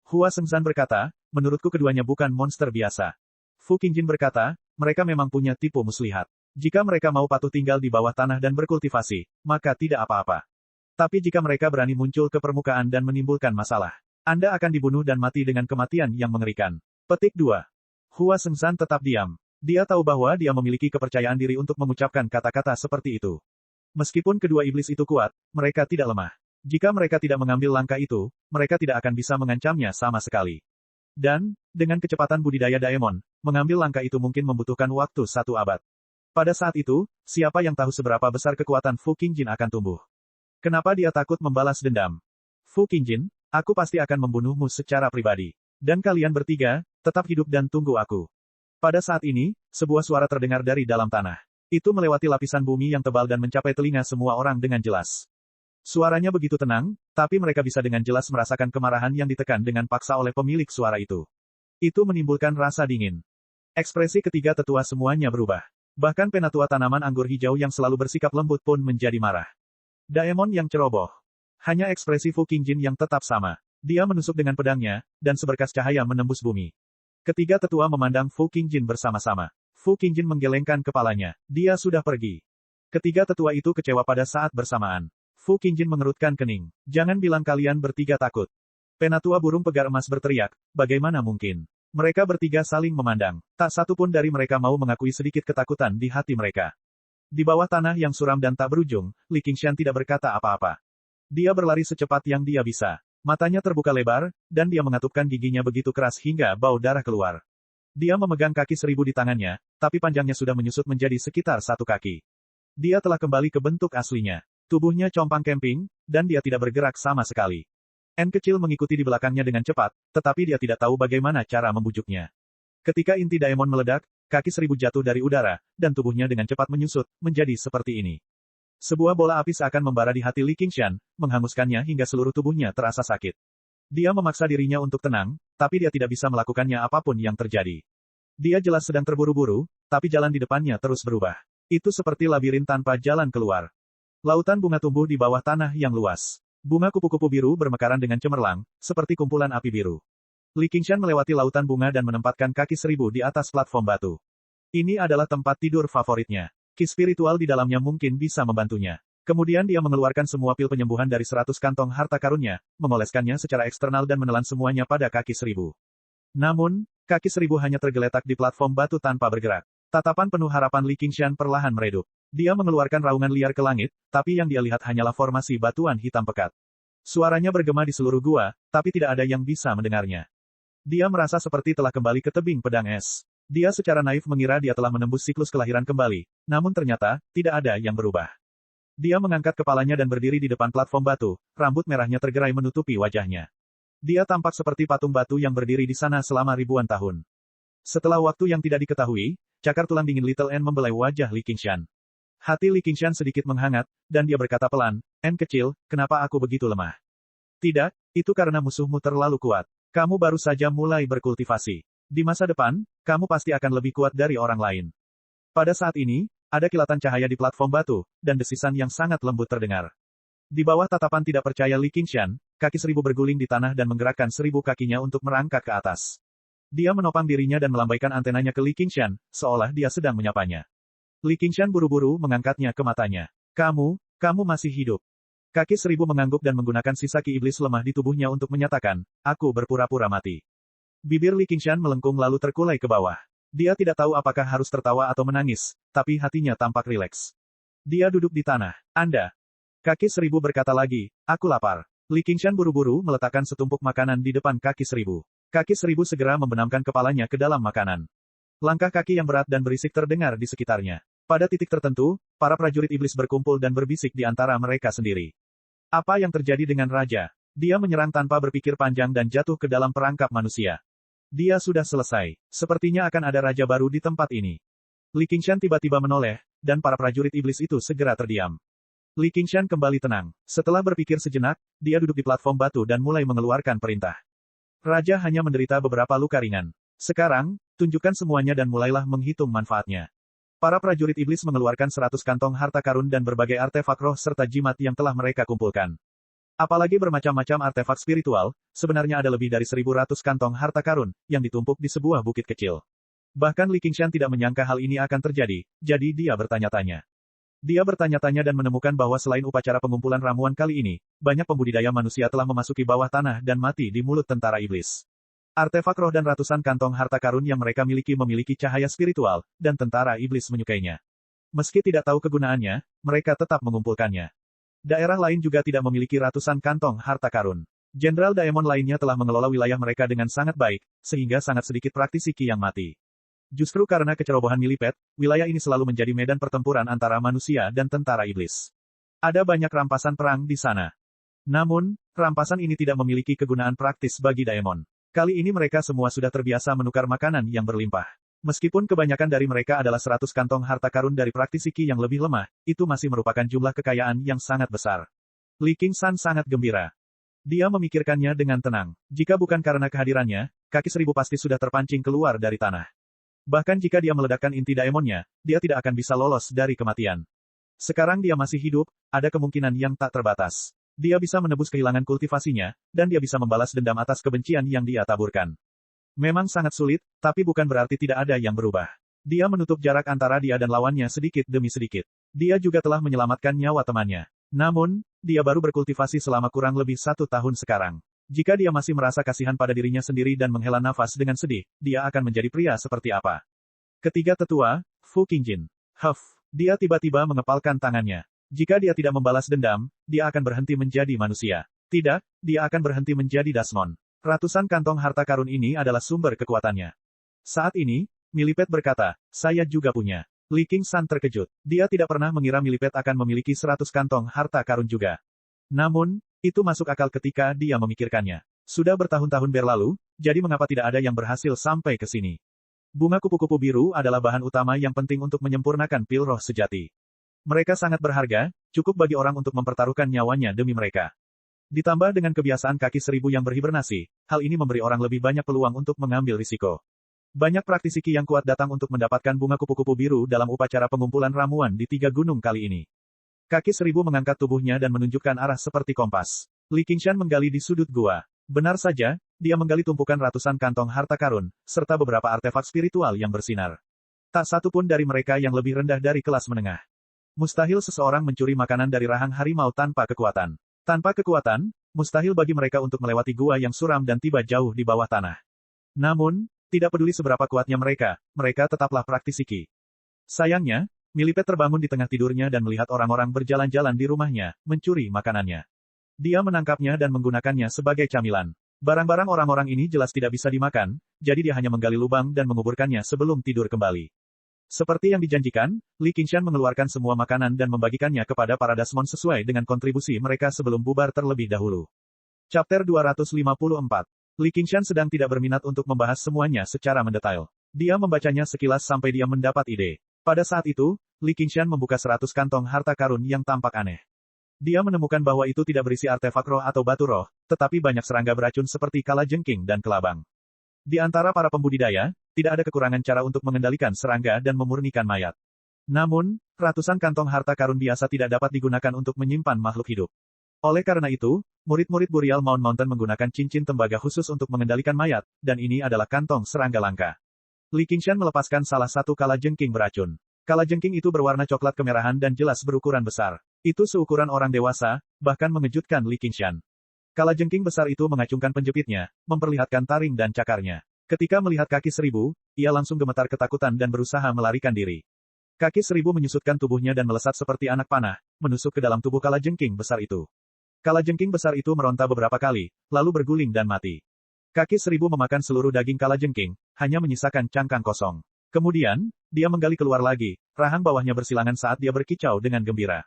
Hua Shengzhan berkata, menurutku keduanya bukan monster biasa. Fu Qingjin berkata, mereka memang punya tipu muslihat. Jika mereka mau patuh tinggal di bawah tanah dan berkultivasi, maka tidak apa-apa. Tapi jika mereka berani muncul ke permukaan dan menimbulkan masalah, Anda akan dibunuh dan mati dengan kematian yang mengerikan. Petik 2. Hua Shengzhan tetap diam. Dia tahu bahwa dia memiliki kepercayaan diri untuk mengucapkan kata-kata seperti itu. Meskipun kedua iblis itu kuat, mereka tidak lemah. Jika mereka tidak mengambil langkah itu, mereka tidak akan bisa mengancamnya sama sekali. Dan, dengan kecepatan budidaya Daemon, mengambil langkah itu mungkin membutuhkan waktu 1 abad. Pada saat itu, siapa yang tahu seberapa besar kekuatan Fu Qingjin akan tumbuh? Kenapa dia takut membalas dendam? Fu Qingjin, aku pasti akan membunuhmu secara pribadi. Dan kalian bertiga, tetap hidup dan tunggu aku. Pada saat ini, sebuah suara terdengar dari dalam tanah. Itu melewati lapisan bumi yang tebal dan mencapai telinga semua orang dengan jelas. Suaranya begitu tenang, tapi mereka bisa dengan jelas merasakan kemarahan yang ditekan dengan paksa oleh pemilik suara itu. Itu menimbulkan rasa dingin. Ekspresi ketiga tetua semuanya berubah. Bahkan penatua tanaman anggur hijau yang selalu bersikap lembut pun menjadi marah. Daemon yang ceroboh. Hanya ekspresi Fu Qingjin yang tetap sama. Dia menusuk dengan pedangnya, dan seberkas cahaya menembus bumi. Ketiga tetua memandang Fu Qingjin bersama-sama. Fu Qingjin menggelengkan kepalanya. Dia sudah pergi. Ketiga tetua itu kecewa pada saat bersamaan. Fu Qingjin mengerutkan kening. Jangan bilang kalian bertiga takut. Penatua burung pegar emas berteriak, bagaimana mungkin? Mereka bertiga saling memandang. Tak satu pun dari mereka mau mengakui sedikit ketakutan di hati mereka. Di bawah tanah yang suram dan tak berujung, Li Qingshan tidak berkata apa-apa. Dia berlari secepat yang dia bisa. Matanya terbuka lebar, dan dia mengatupkan giginya begitu keras hingga bau darah keluar. Dia memegang kaki 1000 di tangannya, tapi panjangnya sudah menyusut menjadi sekitar 1 kaki. Dia telah kembali ke bentuk aslinya. Tubuhnya compang-camping, dan dia tidak bergerak sama sekali. N kecil mengikuti di belakangnya dengan cepat, tetapi dia tidak tahu bagaimana cara membujuknya. Ketika inti Daemon meledak, kaki 1000 jatuh dari udara, dan tubuhnya dengan cepat menyusut, menjadi seperti ini. Sebuah bola api seakan membara di hati Li Qingshan, menghanguskannya hingga seluruh tubuhnya terasa sakit. Dia memaksa dirinya untuk tenang, tapi dia tidak bisa melakukannya apapun yang terjadi. Dia jelas sedang terburu-buru, tapi jalan di depannya terus berubah. Itu seperti labirin tanpa jalan keluar. Lautan bunga tumbuh di bawah tanah yang luas. Bunga kupu-kupu biru bermekaran dengan cemerlang, seperti kumpulan api biru. Li Qingshan melewati lautan bunga dan menempatkan kaki 1000 di atas platform batu. Ini adalah tempat tidur favoritnya. Ki spiritual di dalamnya mungkin bisa membantunya. Kemudian dia mengeluarkan semua pil penyembuhan dari 100 kantong harta karunnya, mengoleskannya secara eksternal dan menelan semuanya pada kaki 1000. Namun, kaki 1000 hanya tergeletak di platform batu tanpa bergerak. Tatapan penuh harapan Li Qingshan perlahan meredup. Dia mengeluarkan raungan liar ke langit, tapi yang dia lihat hanyalah formasi batuan hitam pekat. Suaranya bergema di seluruh gua, tapi tidak ada yang bisa mendengarnya. Dia merasa seperti telah kembali ke tebing pedang es. Dia secara naif mengira dia telah menembus siklus kelahiran kembali, namun ternyata, tidak ada yang berubah. Dia mengangkat kepalanya dan berdiri di depan platform batu, rambut merahnya tergerai menutupi wajahnya. Dia tampak seperti patung batu yang berdiri di sana selama ribuan tahun. Setelah waktu yang tidak diketahui, cakar tulang dingin Little N membelai wajah Li Qingshan. Hati Li Qingshan sedikit menghangat, dan dia berkata pelan, N kecil, kenapa aku begitu lemah? Tidak, itu karena musuhmu terlalu kuat. Kamu baru saja mulai berkultivasi. Di masa depan, kamu pasti akan lebih kuat dari orang lain. Pada saat ini, ada kilatan cahaya di platform batu, dan desisan yang sangat lembut terdengar. Di bawah tatapan tidak percaya Li Qingshan, kaki 1000 berguling di tanah dan menggerakkan 1000 kakinya untuk merangkak ke atas. Dia menopang dirinya dan melambaikan antenanya ke Li Qingshan, seolah dia sedang menyapanya. Li Qingshan buru-buru mengangkatnya ke matanya. Kamu masih hidup. Kaki 1000 mengangguk dan menggunakan sisa ki iblis lemah di tubuhnya untuk menyatakan, aku berpura-pura mati. Bibir Li Qingshan melengkung lalu terkulai ke bawah. Dia tidak tahu apakah harus tertawa atau menangis, tapi hatinya tampak rileks. Dia duduk di tanah. Anda. Kaki 1000 berkata lagi, aku lapar. Li Qingshan buru-buru meletakkan setumpuk makanan di depan kaki 1000. Kaki 1000 segera membenamkan kepalanya ke dalam makanan. Langkah kaki yang berat dan berisik terdengar di sekitarnya. Pada titik tertentu, para prajurit iblis berkumpul dan berbisik di antara mereka sendiri. Apa yang terjadi dengan raja? Dia menyerang tanpa berpikir panjang dan jatuh ke dalam perangkap manusia. Dia sudah selesai. Sepertinya akan ada raja baru di tempat ini. Li Qingshan tiba-tiba menoleh, dan para prajurit iblis itu segera terdiam. Li Qingshan kembali tenang. Setelah berpikir sejenak, dia duduk di platform batu dan mulai mengeluarkan perintah. Raja hanya menderita beberapa luka ringan. Sekarang, tunjukkan semuanya dan mulailah menghitung manfaatnya. Para prajurit iblis mengeluarkan 100 kantong harta karun dan berbagai artefak roh serta jimat yang telah mereka kumpulkan. Apalagi bermacam-macam artefak spiritual, sebenarnya ada lebih dari 1100 kantong harta karun, yang ditumpuk di sebuah bukit kecil. Bahkan Li Qingshan tidak menyangka hal ini akan terjadi, jadi dia bertanya-tanya. Dia bertanya-tanya dan menemukan bahwa selain upacara pengumpulan ramuan kali ini, banyak pembudidaya manusia telah memasuki bawah tanah dan mati di mulut tentara iblis. Artefak roh dan ratusan kantong harta karun yang mereka memiliki cahaya spiritual, dan tentara iblis menyukainya. Meski tidak tahu kegunaannya, mereka tetap mengumpulkannya. Daerah lain juga tidak memiliki ratusan kantong harta karun. Jenderal Daemon lainnya telah mengelola wilayah mereka dengan sangat baik, sehingga sangat sedikit praktisi ki yang mati. Justru karena kecerobohan Millipede, wilayah ini selalu menjadi medan pertempuran antara manusia dan tentara iblis. Ada banyak rampasan perang di sana. Namun, rampasan ini tidak memiliki kegunaan praktis bagi Daemon. Kali ini mereka semua sudah terbiasa menukar makanan yang berlimpah. Meskipun kebanyakan dari mereka adalah 100 kantong harta karun dari praktisi ki yang lebih lemah, itu masih merupakan jumlah kekayaan yang sangat besar. Li Qingshan sangat gembira. Dia memikirkannya dengan tenang. Jika bukan karena kehadirannya, kaki 1000 pasti sudah terpancing keluar dari tanah. Bahkan jika dia meledakkan inti daemonnya, dia tidak akan bisa lolos dari kematian. Sekarang dia masih hidup, ada kemungkinan yang tak terbatas. Dia bisa menebus kehilangan kultivasinya, dan dia bisa membalas dendam atas kebencian yang dia taburkan. Memang sangat sulit, tapi bukan berarti tidak ada yang berubah. Dia menutup jarak antara dia dan lawannya sedikit demi sedikit. Dia juga telah menyelamatkan nyawa temannya. Namun, dia baru berkultivasi selama kurang lebih 1 tahun sekarang. Jika dia masih merasa kasihan pada dirinya sendiri dan menghela nafas dengan sedih, dia akan menjadi pria seperti apa? Ketiga tetua, Fu Qingjin. Dia tiba-tiba mengepalkan tangannya. Jika dia tidak membalas dendam, dia akan berhenti menjadi manusia. Tidak, dia akan berhenti menjadi Dasmon. Ratusan kantong harta karun ini adalah sumber kekuatannya. Saat ini, Millipede berkata, saya juga punya. Li Qingshan terkejut. Dia tidak pernah mengira Millipede akan memiliki 100 kantong harta karun juga. Namun, itu masuk akal ketika dia memikirkannya. Sudah bertahun-tahun berlalu, jadi mengapa tidak ada yang berhasil sampai ke sini? Bunga kupu-kupu biru adalah bahan utama yang penting untuk menyempurnakan pil roh sejati. Mereka sangat berharga, cukup bagi orang untuk mempertaruhkan nyawanya demi mereka. Ditambah dengan kebiasaan kaki 1000 yang berhibernasi, hal ini memberi orang lebih banyak peluang untuk mengambil risiko. Banyak praktisi ki yang kuat datang untuk mendapatkan bunga kupu-kupu biru dalam upacara pengumpulan ramuan di 3 gunung kali ini. Kaki 1000 mengangkat tubuhnya dan menunjukkan arah seperti kompas. Li Qingshan menggali di sudut gua. Benar saja, dia menggali tumpukan ratusan kantong harta karun, serta beberapa artefak spiritual yang bersinar. Tak satu pun dari mereka yang lebih rendah dari kelas menengah. Mustahil seseorang mencuri makanan dari rahang harimau tanpa kekuatan. Tanpa kekuatan, mustahil bagi mereka untuk melewati gua yang suram dan tiba jauh di bawah tanah. Namun, tidak peduli seberapa kuatnya mereka tetaplah praktisi ki. Sayangnya, Millipede terbangun di tengah tidurnya dan melihat orang-orang berjalan-jalan di rumahnya, mencuri makanannya. Dia menangkapnya dan menggunakannya sebagai camilan. Barang-barang orang-orang ini jelas tidak bisa dimakan, jadi dia hanya menggali lubang dan menguburkannya sebelum tidur kembali. Seperti yang dijanjikan, Li Qingshan mengeluarkan semua makanan dan membagikannya kepada para Dasmon sesuai dengan kontribusi mereka sebelum bubar terlebih dahulu. Chapter 254. Li Qingshan sedang tidak berminat untuk membahas semuanya secara mendetail. Dia membacanya sekilas sampai dia mendapat ide. Pada saat itu, Li Qingshan membuka 100 kantong harta karun yang tampak aneh. Dia menemukan bahwa itu tidak berisi artefak roh atau batu roh, tetapi banyak serangga beracun seperti kalajengking dan kelabang. Di antara para pembudidaya, tidak ada kekurangan cara untuk mengendalikan serangga dan memurnikan mayat. Namun, ratusan kantong harta karun biasa tidak dapat digunakan untuk menyimpan makhluk hidup. Oleh karena itu, murid-murid Burial Mountain menggunakan cincin tembaga khusus untuk mengendalikan mayat, dan ini adalah kantong serangga langka. Li Qingshan melepaskan salah satu kalajengking beracun. Kalajengking itu berwarna coklat kemerahan dan jelas berukuran besar. Itu seukuran orang dewasa, bahkan mengejutkan Li Qingshan. Kalajengking besar itu mengacungkan penjepitnya, memperlihatkan taring dan cakarnya. Ketika melihat kaki seribu, ia langsung gemetar ketakutan dan berusaha melarikan diri. Kaki seribu menyusutkan tubuhnya dan melesat seperti anak panah, menusuk ke dalam tubuh kalajengking besar itu. Kalajengking besar itu meronta beberapa kali, lalu berguling dan mati. Kaki seribu memakan seluruh daging kalajengking, hanya menyisakan cangkang kosong. Kemudian, dia menggali keluar lagi, rahang bawahnya bersilangan saat dia berkicau dengan gembira.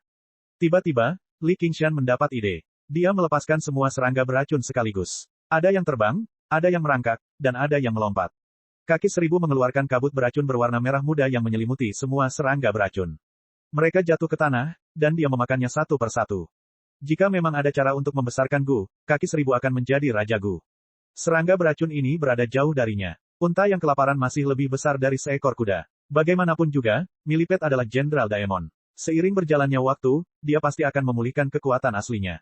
Tiba-tiba, Li Qingshan mendapat ide. Dia melepaskan semua serangga beracun sekaligus. Ada yang terbang, ada yang merangkak, dan ada yang melompat. Kaki seribu mengeluarkan kabut beracun berwarna merah muda yang menyelimuti semua serangga beracun. Mereka jatuh ke tanah, dan dia memakannya satu persatu. Jika memang ada cara untuk membesarkan Gu, kaki seribu akan menjadi Raja Gu. Serangga beracun ini berada jauh darinya. Unta yang kelaparan masih lebih besar dari seekor kuda. Bagaimanapun juga, Millipede adalah Jenderal Daemon. Seiring berjalannya waktu, dia pasti akan memulihkan kekuatan aslinya.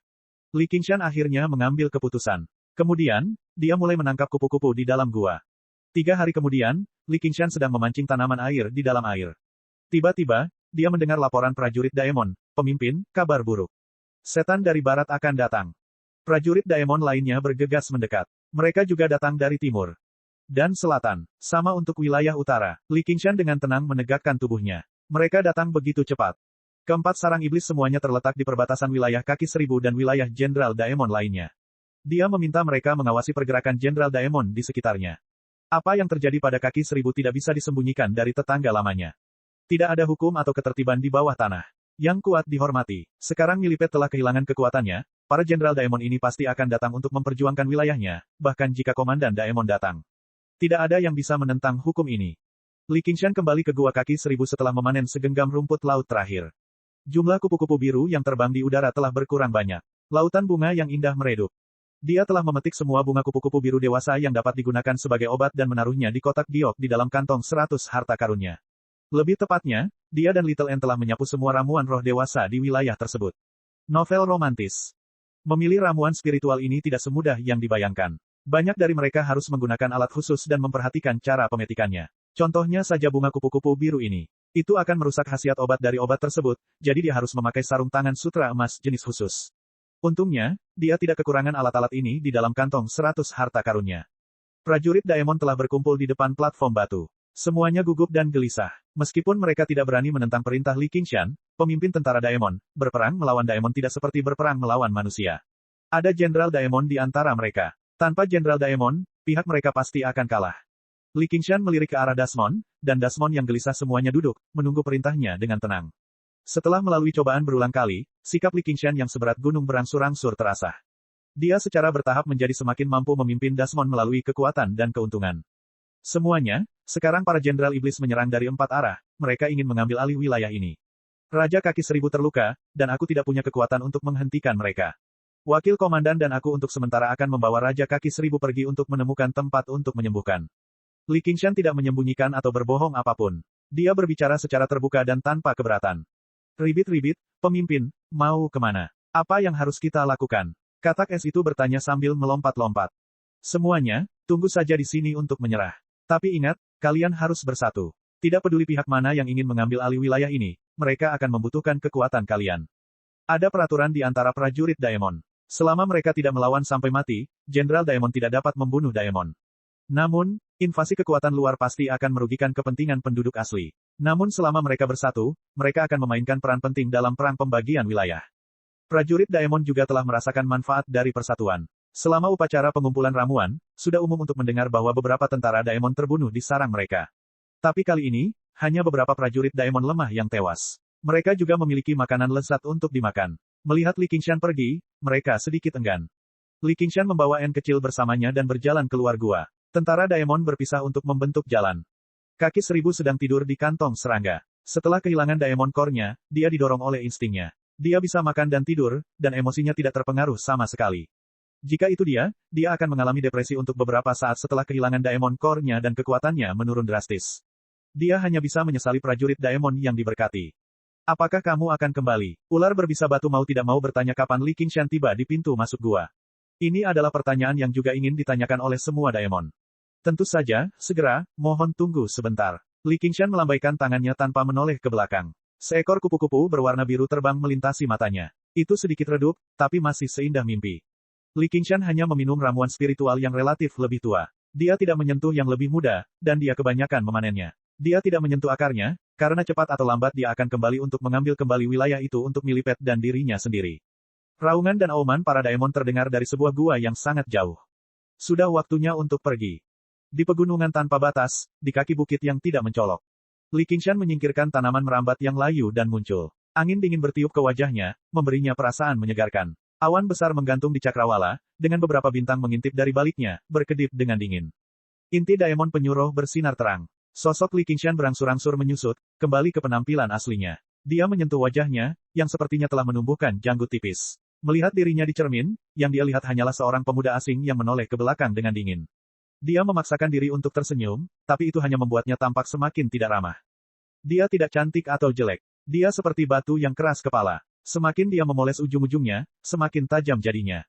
Li Qingshan akhirnya mengambil keputusan. Kemudian, dia mulai menangkap kupu-kupu di dalam gua. 3 hari kemudian, Li Qingshan sedang memancing tanaman air di dalam air. Tiba-tiba, dia mendengar laporan prajurit Daemon, pemimpin, kabar buruk. Setan dari barat akan datang. Prajurit Daemon lainnya bergegas mendekat. Mereka juga datang dari timur dan selatan. Sama untuk wilayah utara. Li Qingshan dengan tenang menegakkan tubuhnya. Mereka datang begitu cepat. Keempat sarang iblis semuanya terletak di perbatasan wilayah kaki seribu dan wilayah Jenderal Daemon lainnya. Dia meminta mereka mengawasi pergerakan Jenderal Daemon di sekitarnya. Apa yang terjadi pada kaki seribu tidak bisa disembunyikan dari tetangga lamanya. Tidak ada hukum atau ketertiban di bawah tanah. Yang kuat dihormati. Sekarang Millipede telah kehilangan kekuatannya, para Jenderal Daemon ini pasti akan datang untuk memperjuangkan wilayahnya, bahkan jika Komandan Daemon datang. Tidak ada yang bisa menentang hukum ini. Li Qingshan kembali ke gua kaki seribu setelah memanen segenggam rumput laut terakhir. Jumlah kupu-kupu biru yang terbang di udara telah berkurang banyak. Lautan bunga yang indah meredup. Dia telah memetik semua bunga kupu-kupu biru dewasa yang dapat digunakan sebagai obat dan menaruhnya di kotak giok di dalam kantong 100 harta karunnya. Lebih tepatnya, dia dan Little N telah menyapu semua ramuan roh dewasa di wilayah tersebut. Novel romantis. Memilih ramuan spiritual ini tidak semudah yang dibayangkan. Banyak dari mereka harus menggunakan alat khusus dan memperhatikan cara pemetikannya. Contohnya saja bunga kupu-kupu biru ini. Itu akan merusak khasiat obat dari obat tersebut, jadi dia harus memakai sarung tangan sutra emas jenis khusus. Untungnya, dia tidak kekurangan alat-alat ini di dalam kantong 100 harta karunnya. Prajurit Daemon telah berkumpul di depan platform batu. Semuanya gugup dan gelisah. Meskipun mereka tidak berani menentang perintah Li Qingshan, pemimpin tentara Daemon, berperang melawan Daemon tidak seperti berperang melawan manusia. Ada Jenderal Daemon di antara mereka. Tanpa Jenderal Daemon, pihak mereka pasti akan kalah. Li Qingshan melirik ke arah Dasmon, dan Dasmon yang gelisah semuanya duduk, menunggu perintahnya dengan tenang. Setelah melalui cobaan berulang kali, sikap Li Qingshan yang seberat gunung berangsur-angsur terasa. Dia secara bertahap menjadi semakin mampu memimpin Dasmon melalui kekuatan dan keuntungan. Semuanya, sekarang para Jenderal Iblis menyerang dari 4 arah, mereka ingin mengambil alih wilayah ini. Raja kaki seribu terluka, dan aku tidak punya kekuatan untuk menghentikan mereka. Wakil komandan dan aku untuk sementara akan membawa Raja kaki seribu pergi untuk menemukan tempat untuk menyembuhkan. Li Qingshan tidak menyembunyikan atau berbohong apapun. Dia berbicara secara terbuka dan tanpa keberatan. Ribit-ribit, pemimpin, mau kemana? Apa yang harus kita lakukan? Katak es itu bertanya sambil melompat-lompat. Semuanya, tunggu saja di sini untuk menyerah. Tapi ingat, kalian harus bersatu. Tidak peduli pihak mana yang ingin mengambil alih wilayah ini, mereka akan membutuhkan kekuatan kalian. Ada peraturan di antara prajurit Daemon. Selama mereka tidak melawan sampai mati, Jenderal Daemon tidak dapat membunuh Daemon. Namun, invasi kekuatan luar pasti akan merugikan kepentingan penduduk asli. Namun selama mereka bersatu, mereka akan memainkan peran penting dalam perang pembagian wilayah. Prajurit Daemon juga telah merasakan manfaat dari persatuan. Selama upacara pengumpulan ramuan, sudah umum untuk mendengar bahwa beberapa tentara Daemon terbunuh di sarang mereka. Tapi kali ini, hanya beberapa prajurit Daemon lemah yang tewas. Mereka juga memiliki makanan lezat untuk dimakan. Melihat Li Qingshan pergi, mereka sedikit enggan. Li Qingshan membawa N kecil bersamanya dan berjalan keluar gua. Tentara Daemon berpisah untuk membentuk jalan. Kaki seribu sedang tidur di kantong serangga. Setelah kehilangan Daemon Core-nya, dia didorong oleh instingnya. Dia bisa makan dan tidur, dan emosinya tidak terpengaruh sama sekali. Jika itu dia akan mengalami depresi untuk beberapa saat setelah kehilangan Daemon Core-nya dan kekuatannya menurun drastis. Dia hanya bisa menyesali prajurit Daemon yang diberkati. Apakah kamu akan kembali? Ular berbisa batu mau tidak mau bertanya kapan Li Qingshan tiba di pintu masuk gua. Ini adalah pertanyaan yang juga ingin ditanyakan oleh semua Daemon. Tentu saja, segera, mohon tunggu sebentar. Li Qingshan melambaikan tangannya tanpa menoleh ke belakang. Seekor kupu-kupu berwarna biru terbang melintasi matanya. Itu sedikit redup, tapi masih seindah mimpi. Li Qingshan hanya meminum ramuan spiritual yang relatif lebih tua. Dia tidak menyentuh yang lebih muda, dan dia kebanyakan memanennya. Dia tidak menyentuh akarnya, karena cepat atau lambat dia akan kembali untuk mengambil kembali wilayah itu untuk Millipede dan dirinya sendiri. Raungan dan auman para Daemon terdengar dari sebuah gua yang sangat jauh. Sudah waktunya untuk pergi. Di pegunungan tanpa batas, di kaki bukit yang tidak mencolok. Li Qingshan menyingkirkan tanaman merambat yang layu dan muncul. Angin dingin bertiup ke wajahnya, memberinya perasaan menyegarkan. Awan besar menggantung di cakrawala, dengan beberapa bintang mengintip dari baliknya, berkedip dengan dingin. Inti Daemon penyuruh bersinar terang. Sosok Li Qingshan berangsur-angsur menyusut, kembali ke penampilan aslinya. Dia menyentuh wajahnya, yang sepertinya telah menumbuhkan janggut tipis. Melihat dirinya di cermin, yang dia lihat hanyalah seorang pemuda asing yang menoleh ke belakang dengan dingin. Dia memaksakan diri untuk tersenyum, tapi itu hanya membuatnya tampak semakin tidak ramah. Dia tidak cantik atau jelek. Dia seperti batu yang keras kepala. Semakin dia memoles ujung-ujungnya, semakin tajam jadinya.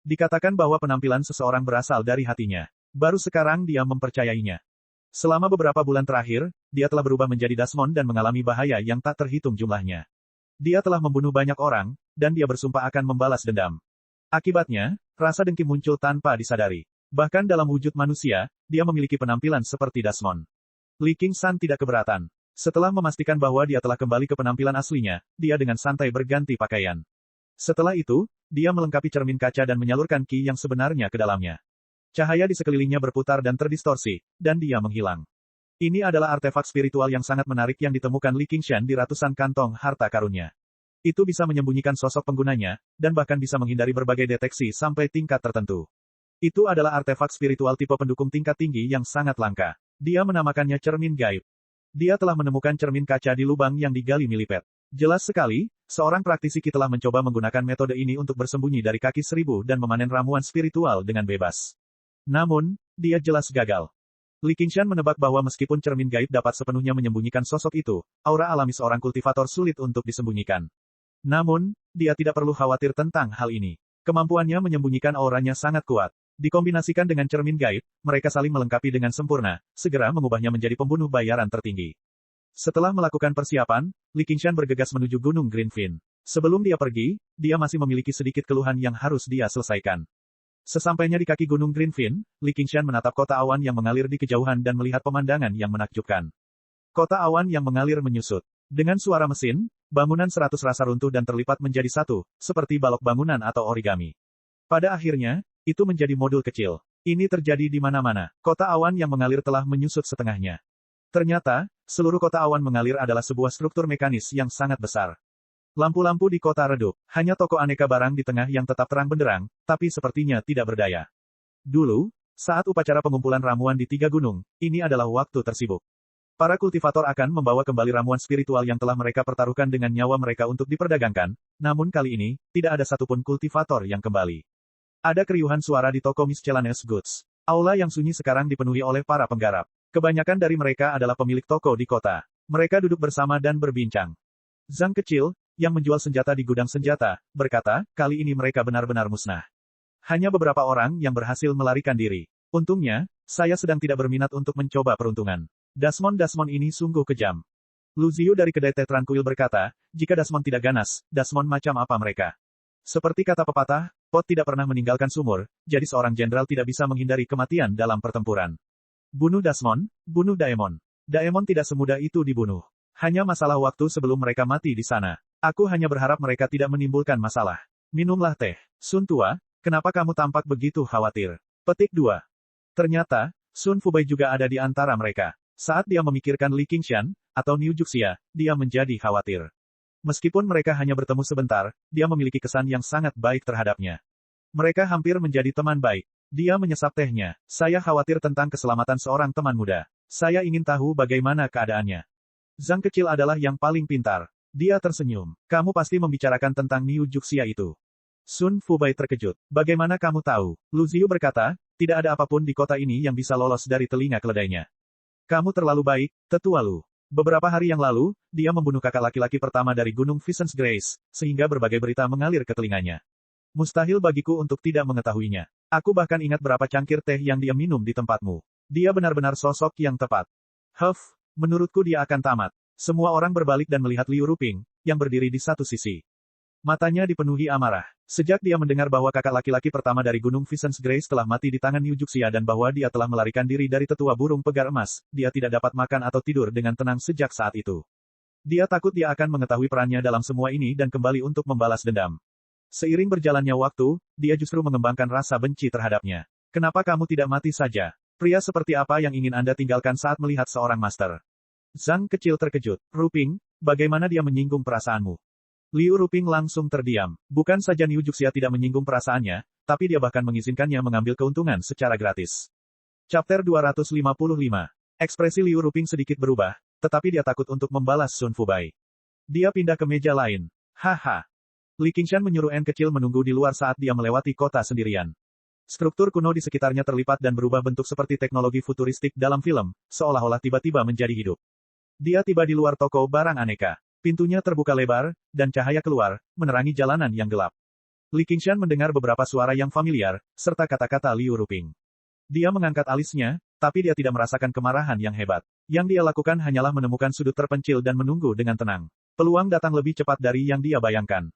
Dikatakan bahwa penampilan seseorang berasal dari hatinya. Baru sekarang dia mempercayainya. Selama beberapa bulan terakhir, dia telah berubah menjadi Dasmon dan mengalami bahaya yang tak terhitung jumlahnya. Dia telah membunuh banyak orang, dan dia bersumpah akan membalas dendam. Akibatnya, rasa dengki muncul tanpa disadari. Bahkan dalam wujud manusia, dia memiliki penampilan seperti Dasmon. Li Qingshan tidak keberatan. Setelah memastikan bahwa dia telah kembali ke penampilan aslinya, dia dengan santai berganti pakaian. Setelah itu, dia melengkapi cermin kaca dan menyalurkan ki yang sebenarnya ke dalamnya. Cahaya di sekelilingnya berputar dan terdistorsi, dan dia menghilang. Ini adalah artefak spiritual yang sangat menarik yang ditemukan Li Qingshan di ratusan kantong harta karunnya. Itu bisa menyembunyikan sosok penggunanya, dan bahkan bisa menghindari berbagai deteksi sampai tingkat tertentu. Itu adalah artefak spiritual tipe pendukung tingkat tinggi yang sangat langka. Dia menamakannya cermin gaib. Dia telah menemukan cermin kaca di lubang yang digali Millipede. Jelas sekali, seorang praktisi ki telah mencoba menggunakan metode ini untuk bersembunyi dari kaki seribu dan memanen ramuan spiritual dengan bebas. Namun, dia jelas gagal. Li Qingshan menebak bahwa meskipun cermin gaib dapat sepenuhnya menyembunyikan sosok itu, aura alami seorang kultivator sulit untuk disembunyikan. Namun, dia tidak perlu khawatir tentang hal ini. Kemampuannya menyembunyikan auranya sangat kuat. Dikombinasikan dengan cermin gaib, mereka saling melengkapi dengan sempurna, segera mengubahnya menjadi pembunuh bayaran tertinggi. Setelah melakukan persiapan, Li Qingshan bergegas menuju Gunung Greenfin. Sebelum dia pergi, dia masih memiliki sedikit keluhan yang harus dia selesaikan. Sesampainya di kaki Gunung Greenfin, Li Qingshan menatap kota awan yang mengalir di kejauhan dan melihat pemandangan yang menakjubkan. Kota awan yang mengalir menyusut. Dengan suara mesin, bangunan 100 rasa runtuh dan terlipat menjadi satu, seperti balok bangunan atau origami. Pada akhirnya, itu menjadi modul kecil. Ini terjadi di mana-mana. Kota awan yang mengalir telah menyusut setengahnya. Ternyata, seluruh kota awan mengalir adalah sebuah struktur mekanis yang sangat besar. Lampu-lampu di kota redup. Hanya toko aneka barang di tengah yang tetap terang benderang, tapi sepertinya tidak berdaya. Dulu, saat upacara pengumpulan ramuan di 3 gunung, ini adalah waktu tersibuk. Para kultivator akan membawa kembali ramuan spiritual yang telah mereka pertaruhkan dengan nyawa mereka untuk diperdagangkan, namun kali ini, tidak ada satupun kultivator yang kembali. Ada keriuhan suara di toko Miscellaneous Goods. Aula yang sunyi sekarang dipenuhi oleh para penggarap. Kebanyakan dari mereka adalah pemilik toko di kota. Mereka duduk bersama dan berbincang. Zhang kecil, yang menjual senjata di gudang senjata, berkata, kali ini mereka benar-benar musnah. Hanya beberapa orang yang berhasil melarikan diri. Untungnya, saya sedang tidak berminat untuk mencoba peruntungan. Dasmon ini sungguh kejam. Lu Ziyu dari kedai teh Tranquil berkata, jika Dasmon tidak ganas, Dasmon macam apa mereka? Seperti kata pepatah, pot tidak pernah meninggalkan sumur, jadi seorang jenderal tidak bisa menghindari kematian dalam pertempuran. Bunuh Dasmon, bunuh Daemon. Daemon tidak semudah itu dibunuh. Hanya masalah waktu sebelum mereka mati di sana. Aku hanya berharap mereka tidak menimbulkan masalah. Minumlah teh. Sun Tua, kenapa kamu tampak begitu khawatir? Petik 2. Ternyata, Sun Fubai juga ada di antara mereka. Saat dia memikirkan Li Qingshan, atau Niu Juxia, dia menjadi khawatir. Meskipun mereka hanya bertemu sebentar, dia memiliki kesan yang sangat baik terhadapnya. Mereka hampir menjadi teman baik. Dia menyesap tehnya. Saya khawatir tentang keselamatan seorang teman muda. Saya ingin tahu bagaimana keadaannya. Zhang kecil adalah yang paling pintar. Dia tersenyum. Kamu pasti membicarakan tentang Niu Juxia itu. Sun Fubai terkejut. Bagaimana kamu tahu? Lu Ziyu berkata, tidak ada apapun di kota ini yang bisa lolos dari telinga keledainya. Kamu terlalu baik, tetua Lu. Beberapa hari yang lalu, dia membunuh kakak laki-laki pertama dari Gunung Vincent's Grace, sehingga berbagai berita mengalir ke telinganya. Mustahil bagiku untuk tidak mengetahuinya. Aku bahkan ingat berapa cangkir teh yang dia minum di tempatmu. Dia benar-benar sosok yang tepat. Huff, menurutku dia akan tamat. Semua orang berbalik dan melihat Liu Ruping, yang berdiri di satu sisi. Matanya dipenuhi amarah. Sejak dia mendengar bahwa kakak laki-laki pertama dari Gunung Vincent's Grace telah mati di tangan Niu Juxia dan bahwa dia telah melarikan diri dari tetua burung pegar emas, dia tidak dapat makan atau tidur dengan tenang sejak saat itu. Dia takut dia akan mengetahui perannya dalam semua ini dan kembali untuk membalas dendam. Seiring berjalannya waktu, dia justru mengembangkan rasa benci terhadapnya. Kenapa kamu tidak mati saja? Pria seperti apa yang ingin Anda tinggalkan saat melihat seorang master? Zhang kecil terkejut. Ruping, bagaimana dia menyinggung perasaanmu? Liu Ruping langsung terdiam. Bukan saja Niu Juxia tidak menyinggung perasaannya, tapi dia bahkan mengizinkannya mengambil keuntungan secara gratis. Chapter 255. Ekspresi Liu Ruping sedikit berubah, tetapi dia takut untuk membalas Sun Fubai. Dia pindah ke meja lain. Haha. Li Qingshan menyuruh N kecil menunggu di luar saat dia melewati kota sendirian. Struktur kuno di sekitarnya terlipat dan berubah bentuk seperti teknologi futuristik dalam film, seolah-olah tiba-tiba menjadi hidup. Dia tiba di luar toko barang aneka. Pintunya terbuka lebar, dan cahaya keluar, menerangi jalanan yang gelap. Li Qingshan mendengar beberapa suara yang familiar, serta kata-kata Liu Ruping. Dia mengangkat alisnya, tapi dia tidak merasakan kemarahan yang hebat. Yang dia lakukan hanyalah menemukan sudut terpencil dan menunggu dengan tenang. Peluang datang lebih cepat dari yang dia bayangkan.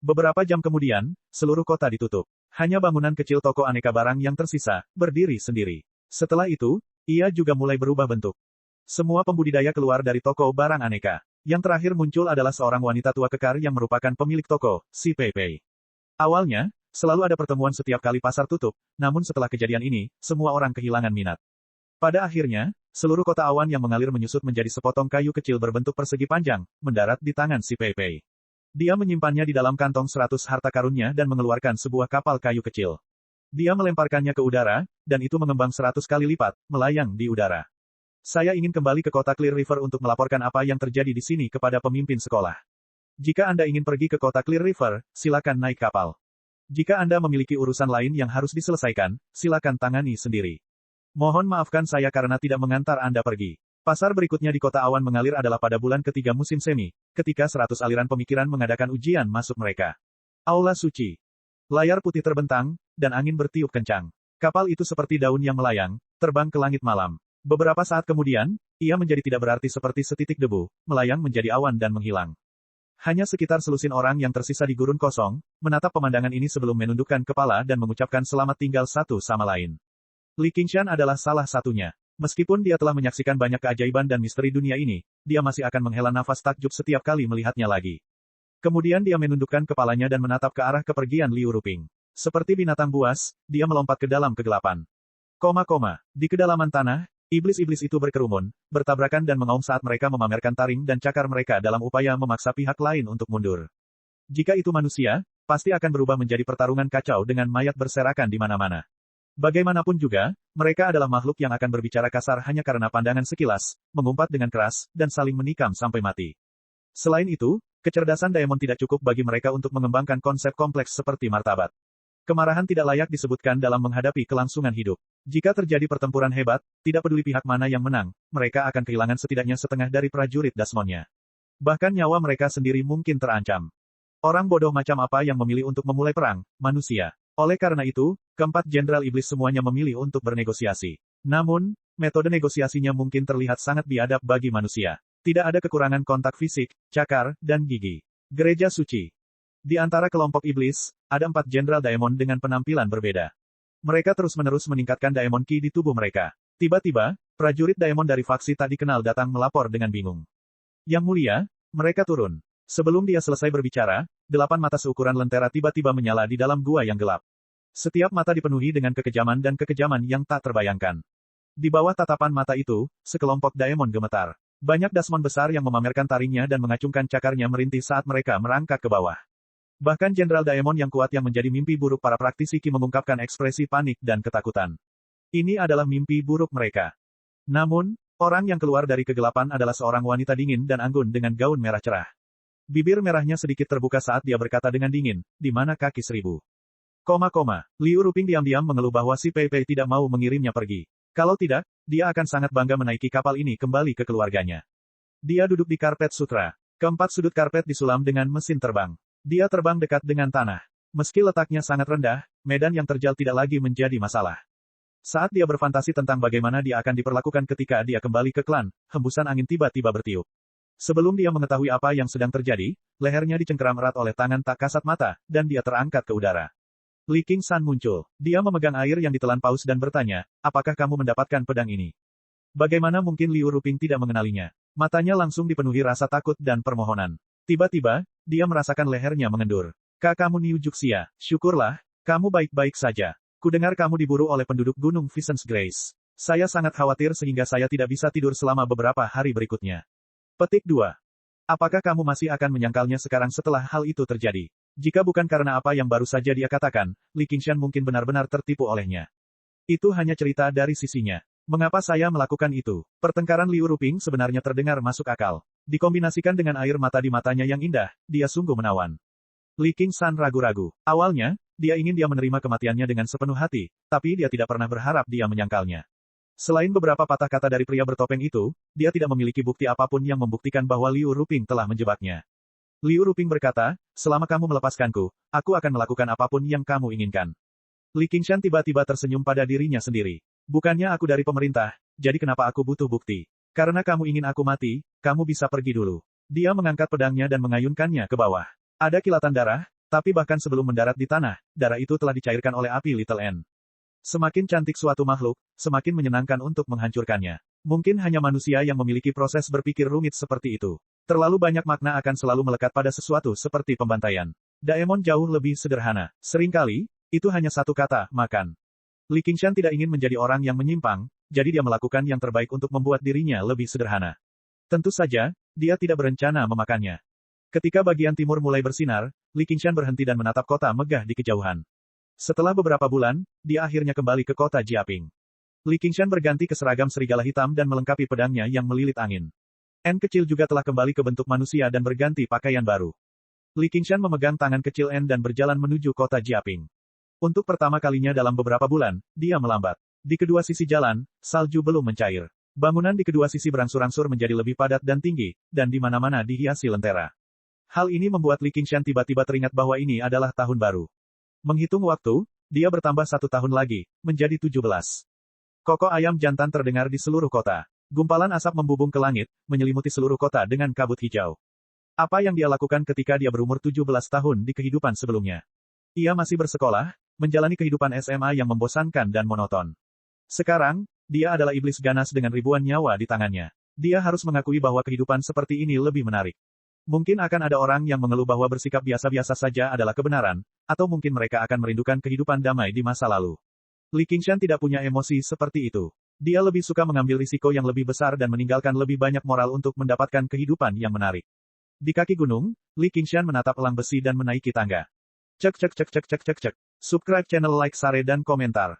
Beberapa jam kemudian, seluruh kota ditutup. Hanya bangunan kecil toko aneka barang yang tersisa, berdiri sendiri. Setelah itu, ia juga mulai berubah bentuk. Semua pembudidaya keluar dari toko barang aneka. Yang terakhir muncul adalah seorang wanita tua kekar yang merupakan pemilik toko, si Pei Pei. Awalnya, selalu ada pertemuan setiap kali pasar tutup, namun setelah kejadian ini, semua orang kehilangan minat. Pada akhirnya, seluruh kota awan yang mengalir menyusut menjadi sepotong kayu kecil berbentuk persegi panjang, mendarat di tangan si Pei Pei. Dia menyimpannya di dalam kantong 100 harta karunnya dan mengeluarkan sebuah kapal kayu kecil. Dia melemparkannya ke udara, dan itu mengembang 100 kali lipat, melayang di udara. Saya ingin kembali ke kota Clear River untuk melaporkan apa yang terjadi di sini kepada pemimpin sekolah. Jika Anda ingin pergi ke kota Clear River, silakan naik kapal. Jika Anda memiliki urusan lain yang harus diselesaikan, silakan tangani sendiri. Mohon maafkan saya karena tidak mengantar Anda pergi. Pasar berikutnya di kota awan mengalir adalah pada bulan ketiga musim semi, ketika 100 aliran pemikiran mengadakan ujian masuk mereka. Aula suci. Layar putih terbentang, dan angin bertiup kencang. Kapal itu seperti daun yang melayang, terbang ke langit malam. Beberapa saat kemudian, ia menjadi tidak berarti seperti setitik debu, melayang menjadi awan dan menghilang. Hanya sekitar selusin orang yang tersisa di gurun kosong, menatap pemandangan ini sebelum menundukkan kepala dan mengucapkan selamat tinggal satu sama lain. Li Qingshan adalah salah satunya. Meskipun dia telah menyaksikan banyak keajaiban dan misteri dunia ini, dia masih akan menghela nafas takjub setiap kali melihatnya lagi. Kemudian dia menundukkan kepalanya dan menatap ke arah kepergian Liu Ruping. Seperti binatang buas, dia melompat ke dalam kegelapan. Di kedalaman tanah, iblis-iblis itu berkerumun, bertabrakan dan mengaum saat mereka memamerkan taring dan cakar mereka dalam upaya memaksa pihak lain untuk mundur. Jika itu manusia, pasti akan berubah menjadi pertarungan kacau dengan mayat berserakan di mana-mana. Bagaimanapun juga, mereka adalah makhluk yang akan berbicara kasar hanya karena pandangan sekilas, mengumpat dengan keras, dan saling menikam sampai mati. Selain itu, kecerdasan Daemon tidak cukup bagi mereka untuk mengembangkan konsep kompleks seperti martabat. Kemarahan tidak layak disebutkan dalam menghadapi kelangsungan hidup. Jika terjadi pertempuran hebat, tidak peduli pihak mana yang menang, mereka akan kehilangan setidaknya setengah dari prajurit Dasmonnya. Bahkan nyawa mereka sendiri mungkin terancam. Orang bodoh macam apa yang memilih untuk memulai perang? Manusia. Oleh karena itu, keempat jenderal iblis semuanya memilih untuk bernegosiasi. Namun, metode negosiasinya mungkin terlihat sangat biadab bagi manusia. Tidak ada kekurangan kontak fisik, cakar, dan gigi. Gereja suci. Di antara kelompok iblis, ada 4 jenderal Daemon dengan penampilan berbeda. Mereka terus-menerus meningkatkan Daemon Ki di tubuh mereka. Tiba-tiba, prajurit Daemon dari faksi tak dikenal datang melapor dengan bingung. Yang mulia, mereka turun. Sebelum dia selesai berbicara, 8 mata seukuran lentera tiba-tiba menyala di dalam gua yang gelap. Setiap mata dipenuhi dengan kekejaman dan kekejaman yang tak terbayangkan. Di bawah tatapan mata itu, sekelompok Daemon gemetar. Banyak Dasmon besar yang memamerkan taringnya dan mengacungkan cakarnya merintih saat mereka merangkak ke bawah. Bahkan Jenderal Daemon yang kuat yang menjadi mimpi buruk para praktisi Qi mengungkapkan ekspresi panik dan ketakutan. Ini adalah mimpi buruk mereka. Namun, orang yang keluar dari kegelapan adalah seorang wanita dingin dan anggun dengan gaun merah cerah. Bibir merahnya sedikit terbuka saat dia berkata dengan dingin, di mana kaki 1000. Liu Ruping diam-diam mengeluh bahwa si Pei Pei tidak mau mengirimnya pergi. Kalau tidak, dia akan sangat bangga menaiki kapal ini kembali ke keluarganya. Dia duduk di karpet sutra. Keempat sudut karpet disulam dengan mesin terbang. Dia terbang dekat dengan tanah. Meski letaknya sangat rendah, medan yang terjal tidak lagi menjadi masalah. Saat dia berfantasi tentang bagaimana dia akan diperlakukan ketika dia kembali ke klan, hembusan angin tiba-tiba bertiup. Sebelum dia mengetahui apa yang sedang terjadi, lehernya dicengkeram erat oleh tangan tak kasat mata, dan dia terangkat ke udara. Li Qingshan muncul. Dia memegang air yang ditelan paus dan bertanya, apakah kamu mendapatkan pedang ini? Bagaimana mungkin Liu Ruping tidak mengenalinya? Matanya langsung dipenuhi rasa takut dan permohonan. Tiba-tiba, dia merasakan lehernya mengendur. Kamu Niu Juxia, syukurlah, kamu baik-baik saja. Kudengar kamu diburu oleh penduduk Gunung Vincent's Grace. Saya sangat khawatir sehingga saya tidak bisa tidur selama beberapa hari berikutnya. Petik 2. Apakah kamu masih akan menyangkalnya sekarang setelah hal itu terjadi? Jika bukan karena apa yang baru saja dia katakan, Li Qingshan mungkin benar-benar tertipu olehnya. Itu hanya cerita dari sisinya. Mengapa saya melakukan itu? Pertengkaran Liu Ruping sebenarnya terdengar masuk akal. Dikombinasikan dengan air mata di matanya yang indah, dia sungguh menawan. Li Qingshan ragu-ragu. Awalnya, dia ingin dia menerima kematiannya dengan sepenuh hati, tapi dia tidak pernah berharap dia menyangkalnya. Selain beberapa patah kata dari pria bertopeng itu, dia tidak memiliki bukti apapun yang membuktikan bahwa Liu Ruping telah menjebaknya. Liu Ruping berkata, selama kamu melepaskanku, aku akan melakukan apapun yang kamu inginkan. Li Qingshan tiba-tiba tersenyum pada dirinya sendiri. Bukannya aku dari pemerintah, jadi kenapa aku butuh bukti? Karena kamu ingin aku mati, kamu bisa pergi dulu. Dia mengangkat pedangnya dan mengayunkannya ke bawah. Ada kilatan darah, tapi bahkan sebelum mendarat di tanah, darah itu telah dicairkan oleh api Little N. Semakin cantik suatu makhluk, semakin menyenangkan untuk menghancurkannya. Mungkin hanya manusia yang memiliki proses berpikir rumit seperti itu. Terlalu banyak makna akan selalu melekat pada sesuatu seperti pembantaian. Daemon jauh lebih sederhana. Seringkali, itu hanya satu kata, makan. Li Qingshan tidak ingin menjadi orang yang menyimpang, jadi dia melakukan yang terbaik untuk membuat dirinya lebih sederhana. Tentu saja, dia tidak berencana memakannya. Ketika bagian timur mulai bersinar, Li Qingshan berhenti dan menatap kota megah di kejauhan. Setelah beberapa bulan, dia akhirnya kembali ke kota Jiaping. Li Qingshan berganti ke seragam serigala hitam dan melengkapi pedangnya yang melilit angin. N kecil juga telah kembali ke bentuk manusia dan berganti pakaian baru. Li Qingshan memegang tangan kecil N dan berjalan menuju kota Jiaping. Untuk pertama kalinya dalam beberapa bulan, dia melambat. Di kedua sisi jalan, salju belum mencair. Bangunan di kedua sisi berangsur-angsur menjadi lebih padat dan tinggi, dan di mana-mana dihiasi lentera. Hal ini membuat Li Qingshan tiba-tiba teringat bahwa ini adalah tahun baru. Menghitung waktu, dia bertambah 1 tahun lagi, menjadi 17. Koko ayam jantan terdengar di seluruh kota. Gumpalan asap membubung ke langit, menyelimuti seluruh kota dengan kabut hijau. Apa yang dia lakukan ketika dia berumur 17 tahun di kehidupan sebelumnya? Ia masih bersekolah, menjalani kehidupan SMA yang membosankan dan monoton. Sekarang, dia adalah iblis ganas dengan ribuan nyawa di tangannya. Dia harus mengakui bahwa kehidupan seperti ini lebih menarik. Mungkin akan ada orang yang mengeluh bahwa bersikap biasa-biasa saja adalah kebenaran, atau mungkin mereka akan merindukan kehidupan damai di masa lalu. Li Qingshan tidak punya emosi seperti itu. Dia lebih suka mengambil risiko yang lebih besar dan meninggalkan lebih banyak moral untuk mendapatkan kehidupan yang menarik. Di kaki gunung, Li Qingshan menatap elang besi dan menaiki tangga. Cek. Subscribe channel, like, share dan komentar.